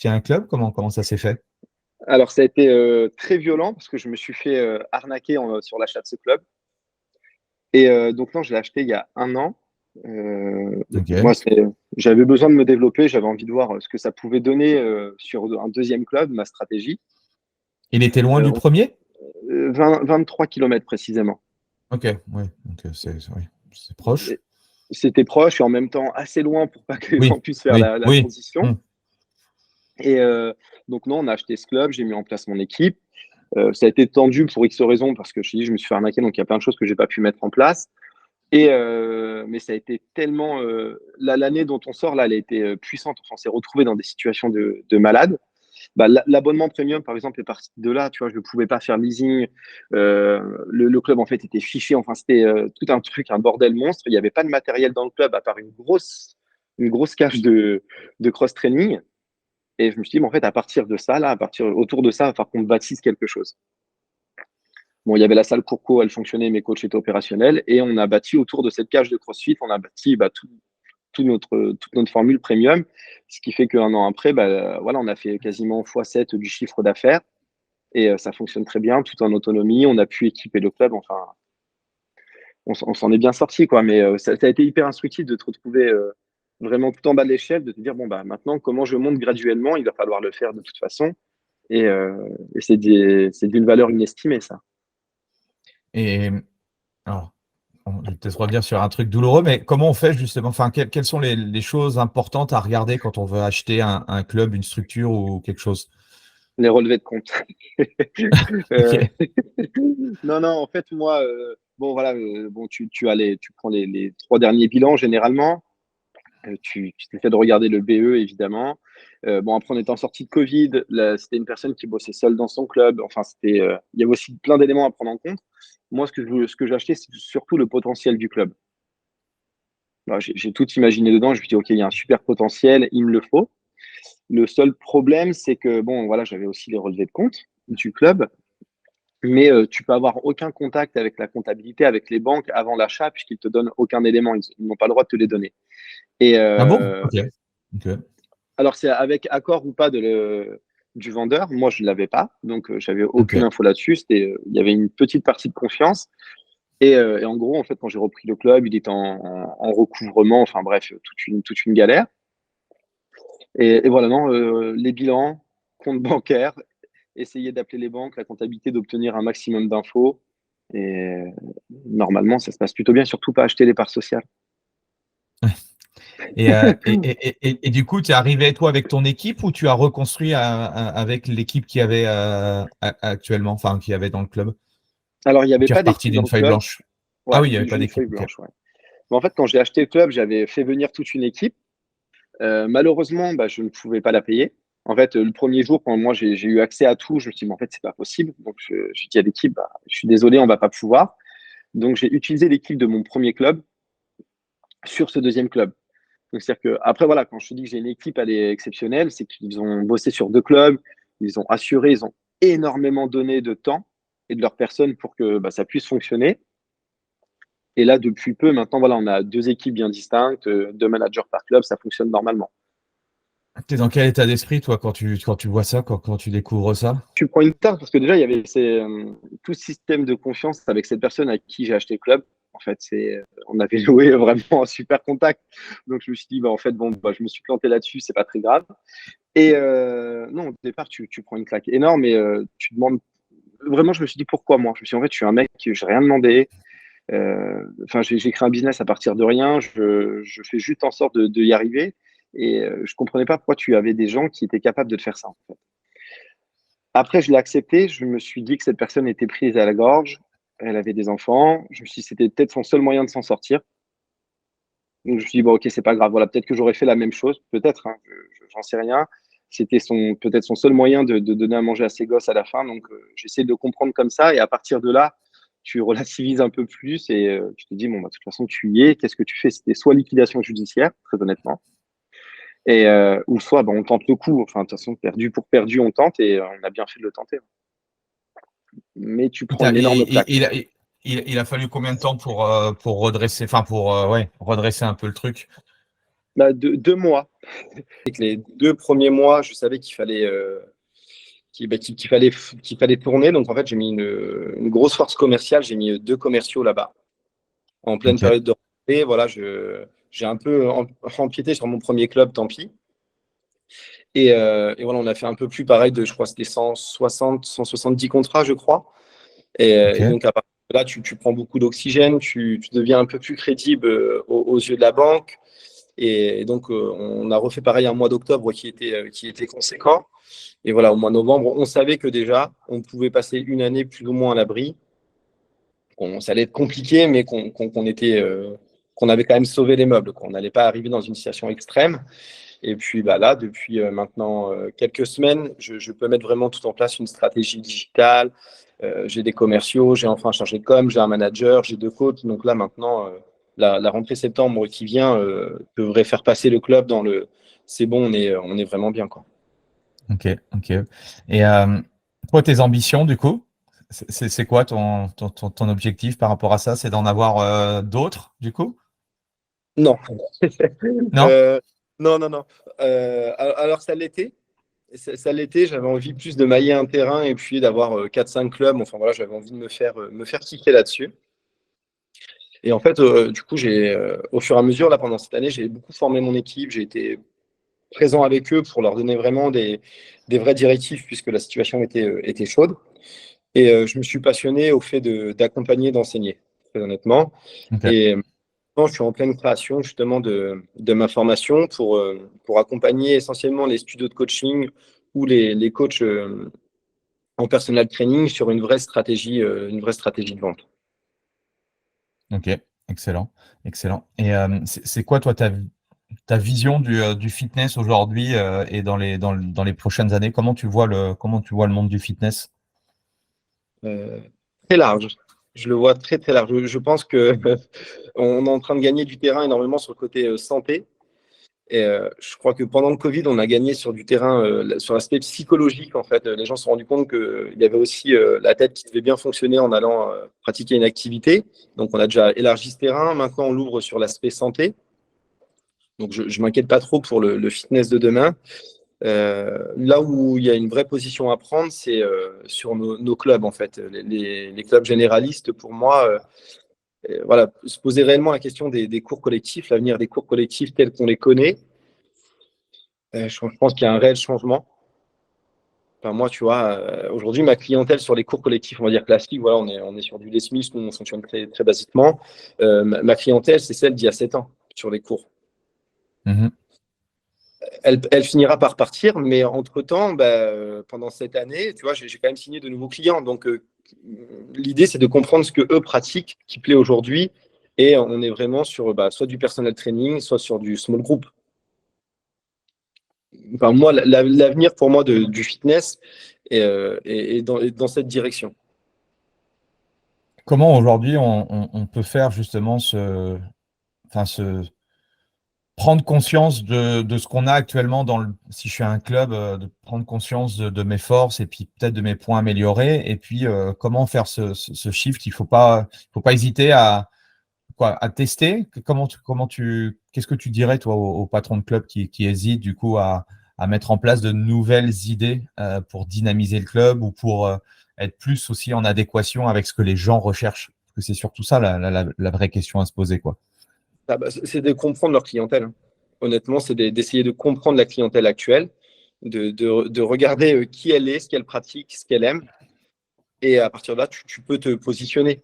un club? Comment ça s'est fait? Alors, ça a été très violent parce que je me suis fait arnaquer sur l'achat de ce club. Et donc, non, je l'ai acheté il y a 1 an. Ok. Moi, j'avais besoin de me développer, j'avais envie de voir ce que ça pouvait donner sur un deuxième club, ma stratégie. Il était loin du premier? 23 km précisément. Ok, ouais. Donc c'est proche. Et c'était proche et en même temps assez loin pour pas que les gens puissent faire la oui. transition. Et donc, non, on a acheté ce club, j'ai mis en place mon équipe. Ça a été tendu pour X raisons parce que je me suis fait arnaquer, donc il y a plein de choses que j'ai pas pu mettre en place. Mais ça a été tellement. L'année dont on sort, là, elle a été puissante. Enfin, on s'est retrouvé dans des situations de malade. Bah, l'abonnement premium, par exemple, est parti de là. Tu vois, je ne pouvais pas faire leasing. Le club, en fait, était fiché. Enfin, c'était tout un truc, un bordel monstre. Il n'y avait pas de matériel dans le club à part une grosse cage de cross-training. Et je me suis dit, mais en fait, à partir de ça, là, autour de ça, il va falloir qu'on bâtisse quelque chose. Bon, il y avait la salle Courco, elle fonctionnait, mes coachs étaient opérationnels. Et on a bâti autour de cette cage de CrossFit, on a bâti toute notre formule premium. Ce qui fait qu'1 an après, voilà, on a fait quasiment x7 du chiffre d'affaires. Et ça fonctionne très bien, tout en autonomie. On a pu équiper le club. Enfin, on s'en est bien sorti, quoi. Mais ça a été hyper instructif de te retrouver vraiment tout en bas de l'échelle, de te dire, bon, maintenant, comment je monte graduellement? Il va falloir le faire de toute façon. Et c'est d'une valeur inestimée, ça. Et alors, je vais peut-être revenir sur un truc douloureux, mais comment on fait justement? Enfin, quelles sont les choses importantes à regarder quand on veut acheter un club, une structure ou quelque chose? Les relevés de compte. Ok. Non, en fait, moi, bon, voilà, bon, tu prends les 3 derniers bilans généralement. Tu t'essaies de regarder le BE, évidemment. Bon, après, on était en sortie de Covid. C'était une personne qui bossait seule dans son club. Enfin, il y avait aussi plein d'éléments à prendre en compte. Moi, ce que j'ai acheté, c'est surtout le potentiel du club. Alors, j'ai tout imaginé dedans. Je me suis dit, OK, il y a un super potentiel, il me le faut. Le seul problème, c'est que, bon, voilà, j'avais aussi les relevés de compte du club. Mais tu peux avoir aucun contact avec la comptabilité, avec les banques avant l'achat, puisqu'ils te donnent aucun élément. Ils n'ont pas le droit de te les donner. Et Ah bon? Ok. alors, c'est avec accord ou pas du vendeur. Moi, je ne l'avais pas, donc j'avais aucune Ok. info là-dessus. Il y avait une petite partie de confiance. Et en gros, en fait, quand j'ai repris le club, il était en recouvrement. Enfin bref, toute une galère. Et voilà, non, les bilans, compte bancaire, essayer d'appeler les banques, la comptabilité, d'obtenir un maximum d'infos. Et normalement, ça se passe plutôt bien, surtout pas acheter les parts sociales. Et du coup, tu es arrivé toi avec ton équipe ou tu as reconstruit avec l'équipe qui avait actuellement, enfin qui avait dans le club? Alors, il n'y Ou avait tu es pas reparti d'équipe dans d'une le feuille club. blanche? Ouais, Ah oui, il n'y avait pas j'ai une d'équipe. feuille Ok. blanche, ouais. Mais en fait, quand j'ai acheté le club, j'avais fait venir toute une équipe. Malheureusement, je ne pouvais pas la payer. En fait, le premier jour, quand moi j'ai eu accès à tout, je me suis dit, mais en fait, c'est pas possible. Donc, j'ai dit à l'équipe, je suis désolé, on va pas pouvoir. Donc, j'ai utilisé l'équipe de mon premier club sur ce deuxième club. Donc, c'est-à-dire que, après, voilà, quand je te dis que j'ai une équipe, elle est exceptionnelle, c'est qu'ils ont bossé sur 2 clubs, ils ont assuré, ils ont énormément donné de temps et de leur personne pour que ça puisse fonctionner. Et là, depuis peu, maintenant, voilà, on a 2 équipes bien distinctes, 2 managers par club, ça fonctionne normalement. Tu es dans quel état d'esprit, toi, quand tu vois ça, quand tu découvres ça? Tu prends une tarte parce que déjà, il y avait tout système de confiance avec cette personne à qui j'ai acheté le club. En fait, on avait joué vraiment un super contact. Donc, je me suis dit, en fait, bon, je me suis planté là-dessus, c'est pas très grave. Et non, au départ, tu prends une claque énorme et tu demandes. Vraiment, je me suis dit, pourquoi moi? Je me suis dit, en fait, je suis un mec, je n'ai rien demandé. Enfin, j'ai créé un business à partir de rien. Je fais juste en sorte de y arriver. Et je comprenais pas pourquoi tu avais des gens qui étaient capables de te faire ça, en fait. Après, je l'ai accepté. Je me suis dit que cette personne était prise à la gorge. elle avait des enfants. Je me suis dit, c'était peut-être son seul moyen de s'en sortir. Donc, je me suis dit, bon, ok, c'est pas grave. Voilà, peut-être que j'aurais fait la même chose. Peut-être, hein, j'en sais rien. C'était peut-être son seul moyen de donner à manger à ses gosses à la fin. Donc, j'essaie de comprendre comme ça. Et à partir de là, tu relativises un peu plus et tu te dis, bon, bah, de toute façon, tu y es. Qu'est-ce que tu fais? C'était soit liquidation judiciaire, très honnêtement, et ou soit bah, on tente le coup. Enfin, de toute façon, perdu pour perdu, on tente et on a bien fait de le tenter. Mais tu prends une énorme claque. Il a fallu combien de temps pour redresser, enfin redresser un peu le truc? Bah, 2 mois. Les 2 premiers mois, je savais qu'il fallait, qu'il fallait tourner. Donc, en fait, j'ai mis une grosse force commerciale. J'ai mis 2 commerciaux là-bas en pleine Ok. période de rentrée. Voilà, j'ai un peu empiété sur mon premier club, tant pis. Et voilà, on a fait un peu plus pareil je crois, c'était 160, 170 contrats, je crois. Et Ok. donc, à partir de là, tu prends beaucoup d'oxygène, tu deviens un peu plus crédible aux yeux de la banque. Et donc, on a refait pareil un mois d'octobre qui était conséquent. Et voilà, au mois de novembre, on savait que déjà, on pouvait passer une année plus ou moins à l'abri. Ça allait être compliqué, mais qu'on avait quand même sauvé les meubles, qu'on n'allait pas arriver dans une situation extrême. Et puis bah là, depuis maintenant quelques semaines, je peux mettre vraiment tout en place, une stratégie digitale. J'ai des commerciaux, j'ai enfin un chargé de com, j'ai un manager, j'ai 2 coachs. Donc là, maintenant, la rentrée septembre qui vient devrait faire passer le club dans le c'est bon, on est vraiment bien, quoi. Ok. Et toi, tes ambitions, du coup, c'est quoi ton objectif par rapport à ça? C'est d'en avoir d'autres, du coup? Non. Non? Non, non, non. Alors, ça l'était. Ça l'était. J'avais envie plus de mailler un terrain et puis d'avoir 4-5 clubs. Enfin, voilà, j'avais envie de me faire kiffer là-dessus. Et en fait, du coup, au fur et à mesure, là, pendant cette année, j'ai beaucoup formé mon équipe. J'ai été présent avec eux pour leur donner vraiment des vraies directives puisque la situation était chaude. Et je me suis passionné au fait d'accompagner, d'enseigner, très honnêtement. Ok. Et maintenant, je suis en pleine création justement de ma formation pour accompagner essentiellement les studios de coaching ou les coachs en personal training sur une vraie stratégie de vente. Ok. Excellent. Et c'est quoi, toi, ta vision du fitness aujourd'hui et dans les prochaines années? Comment tu vois le monde du fitness? Euh, Très large. Je le vois très très large. Je pense que on est en train de gagner du terrain énormément sur le côté santé. Et je crois que pendant le Covid, on a gagné sur du terrain, sur l'aspect psychologique. En fait, les gens se sont rendus compte qu'il y avait aussi la tête qui devait bien fonctionner en allant pratiquer une activité. Donc, on a déjà élargi ce terrain. Maintenant, on l'ouvre sur l'aspect santé. Donc, je ne m'inquiète pas trop pour le fitness de demain. Là où il y a une vraie position à prendre, c'est sur nos clubs, en fait. Les clubs généralistes, pour moi, voilà, se poser réellement la question des cours collectifs, l'avenir des cours collectifs tels qu'on les connaît. Je pense qu'il y a un réel changement. Enfin, moi, tu vois, aujourd'hui, ma clientèle sur les cours collectifs, on va dire classiques, voilà, on est sur du Les Smith, nous, on fonctionne très, très basiquement. Ma clientèle, c'est celle d'il y a 7 ans sur les cours. Mhm. Elle finira par partir, mais entre-temps, bah, pendant cette année, tu vois, j'ai quand même signé de nouveaux clients. Donc, l'idée, c'est de comprendre ce que eux pratiquent, qui plaît aujourd'hui. Et on est vraiment sur bah, soit du personal training, soit sur du small group. Enfin, moi, l'avenir pour moi du fitness est dans cette direction. Comment aujourd'hui on peut faire justement enfin, prendre conscience de ce qu'on a actuellement si je suis un club, de prendre conscience de mes forces et puis peut-être de mes points améliorés, et puis comment faire ce shift? Il faut pas hésiter à tester. Qu'est-ce que tu dirais, toi, aux patrons de club qui hésitent du coup à mettre en place de nouvelles idées pour dynamiser le club ou pour être plus aussi en adéquation avec ce que les gens recherchent? Parce que c'est surtout ça la vraie question à se poser, quoi. Ah bah, c'est de comprendre leur clientèle, hein. Honnêtement, c'est d'essayer de comprendre la clientèle actuelle, de regarder qui elle est, ce qu'elle pratique, ce qu'elle aime. Et à partir de là, tu peux te positionner.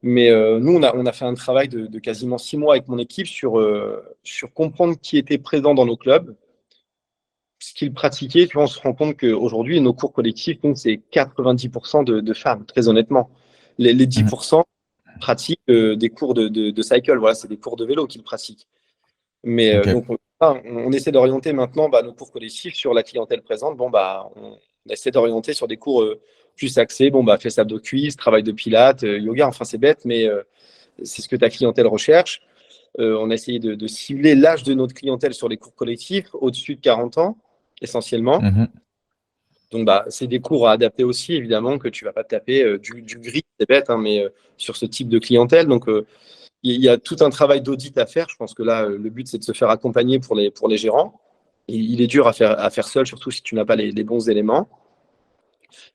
Mais nous, on a fait un travail de quasiment 6 mois avec mon équipe sur comprendre qui était présent dans nos clubs, ce qu'ils pratiquaient. Tu vois, on se rend compte qu'aujourd'hui, nos cours collectifs, donc, c'est 90% de femmes, très honnêtement. Les 10% pratiquent des cours de cycle. Voilà, c'est des cours de vélo qu'ils pratiquent. Mais donc, on essaie d'orienter maintenant nos cours collectifs sur la clientèle présente. On essaie d'orienter sur des cours plus axés. Fais abdos-cuisses, travail de pilates, yoga. Enfin, c'est bête, mais c'est ce que ta clientèle recherche. On a essayé de cibler l'âge de notre clientèle sur les cours collectifs, au-dessus de 40 ans, essentiellement. Donc, c'est des cours à adapter aussi, évidemment, que tu ne vas pas te taper du gris, c'est bête, mais sur ce type de clientèle. Donc, il y a tout un travail d'audit à faire. Je pense que là, le but, c'est de se faire accompagner pour les gérants. Il est dur à faire seul, surtout si tu n'as pas les bons éléments.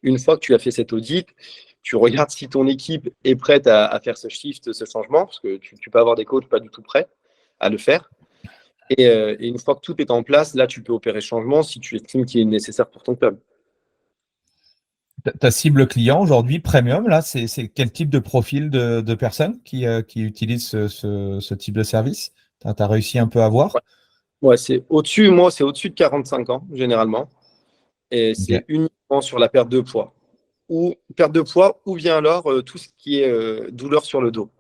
Une fois que tu as fait cet audit, tu regardes si ton équipe est prête à faire ce shift, ce changement, parce que tu peux avoir des coachs pas du tout prêts à le faire. Et une fois que tout est en place, là, tu peux opérer changement si tu estimes qu'il est nécessaire pour ton club. Ta cible client aujourd'hui, premium, là, c'est quel type de profil de personnes qui utilisent ce type de service? Tu as réussi un peu à voir? Ouais, c'est au-dessus de 45 ans, généralement. Et c'est uniquement sur la perte de poids. Ou bien alors tout ce qui est douleur sur le dos.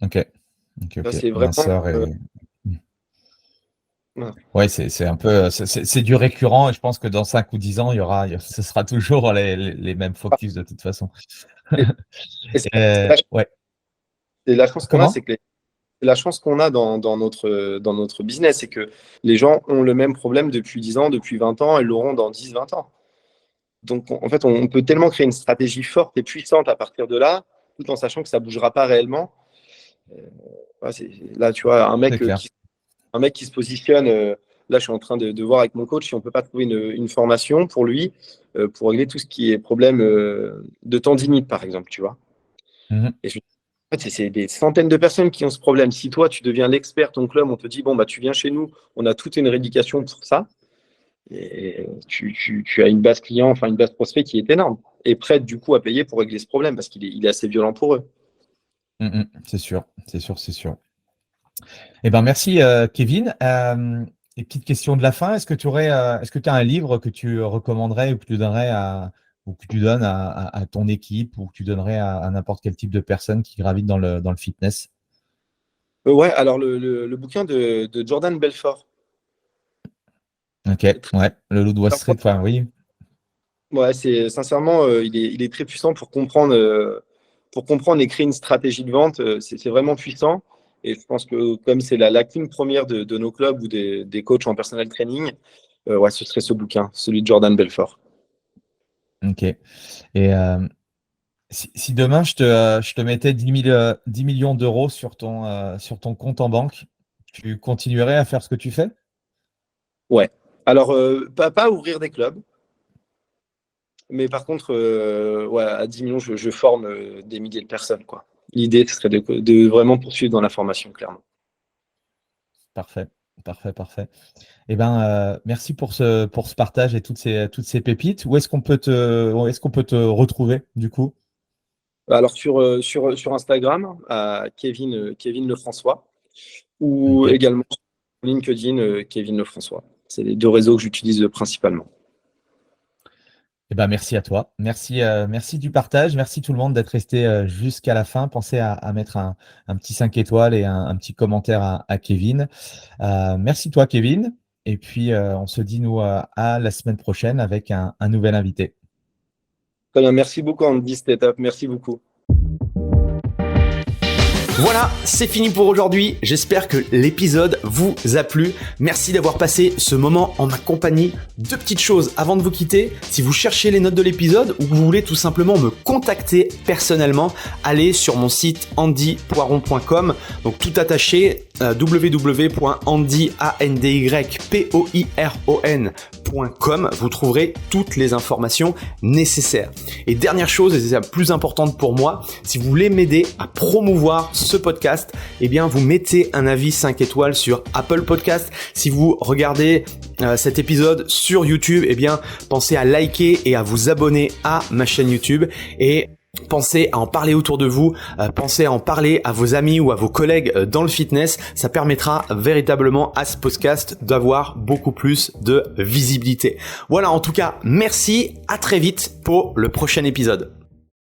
Ok. Ça, c'est vraiment... Ouais, c'est un peu, c'est du récurrent et je pense que dans 5 ou 10 ans, ce sera toujours les mêmes focus de toute façon. Et la chance qu'on a, c'est que la chance qu'on a dans notre business, c'est que les gens ont le même problème depuis 10 ans, depuis 20 ans, et l'auront dans 10, 20 ans. Donc, en fait, on peut tellement créer une stratégie forte et puissante à partir de là, tout en sachant que ça ne bougera pas réellement. Là, tu vois, un mec qui se positionne, là, je suis en train de voir avec mon coach si on ne peut pas trouver une formation pour lui, pour régler tout ce qui est problème de tendinite, par exemple, tu vois. Et en fait, c'est des centaines de personnes qui ont ce problème. Si toi, tu deviens l'expert, ton club, on te dit, tu viens chez nous, on a toute une rééducation pour ça. Et tu as une base client, enfin une base prospect qui est énorme et prête du coup à payer pour régler ce problème parce qu'il est assez violent pour eux. C'est sûr. Eh ben, merci Kevin. Et petite question de la fin, est-ce que tu as un livre que tu recommanderais ou que tu donnerais ou que tu donnes à ton équipe ou que tu donnerais à n'importe quel type de personne qui gravite dans le fitness? Ouais, alors le bouquin de Jordan Belfort. Ok, ouais, le Loup de Wall Street, enfin oui. Ouais, c'est sincèrement, il est très puissant pour comprendre et créer une stratégie de vente. C'est vraiment puissant. Et je pense que comme c'est la lacune première de nos clubs ou des coachs en personal training, ce serait ce bouquin, celui de Jordan Belfort. Ok. Et si demain je te mettais 10 millions d'euros sur ton compte en banque, tu continuerais à faire ce que tu fais? Ouais. Alors, pas ouvrir des clubs. Mais par contre, à 10 millions, je forme des milliers de personnes, quoi. L'idée, ce serait de vraiment poursuivre dans la formation, clairement. Parfait. Eh ben, merci pour ce partage et toutes ces pépites. Où est-ce qu'on peut te retrouver, du coup? Alors, sur Instagram, à Kevin Lefrançois, ou également sur LinkedIn, Kevin Lefrançois. C'est les 2 réseaux que j'utilise principalement. Eh ben, merci à toi. Merci du partage. Merci tout le monde d'être resté jusqu'à la fin. Pensez à mettre un petit 5 étoiles et un petit commentaire à Kevin. Merci toi, Kevin. Et puis, on se dit, nous, à la semaine prochaine avec un nouvel invité. Très bien. Merci beaucoup, Andy, c'était top. Merci beaucoup. Voilà, c'est fini pour aujourd'hui. J'espère que l'épisode vous a plu. Merci d'avoir passé ce moment en ma compagnie. 2 petites choses avant de vous quitter. Si vous cherchez les notes de l'épisode ou que vous voulez tout simplement me contacter personnellement, allez sur mon site andypoiron.com. Donc tout attaché, www.andypoiron.com. Vous trouverez toutes les informations nécessaires. Et dernière chose, et c'est la plus importante pour moi, si vous voulez m'aider à promouvoir ce podcast, eh bien vous mettez un avis 5 étoiles sur Apple Podcast. Si vous regardez cet épisode sur YouTube, eh bien pensez à liker et à vous abonner à ma chaîne YouTube et pensez à en parler autour de vous, pensez à en parler à vos amis ou à vos collègues dans le fitness. Ça permettra véritablement à ce podcast d'avoir beaucoup plus de visibilité. Voilà, en tout cas, merci, à très vite pour le prochain épisode.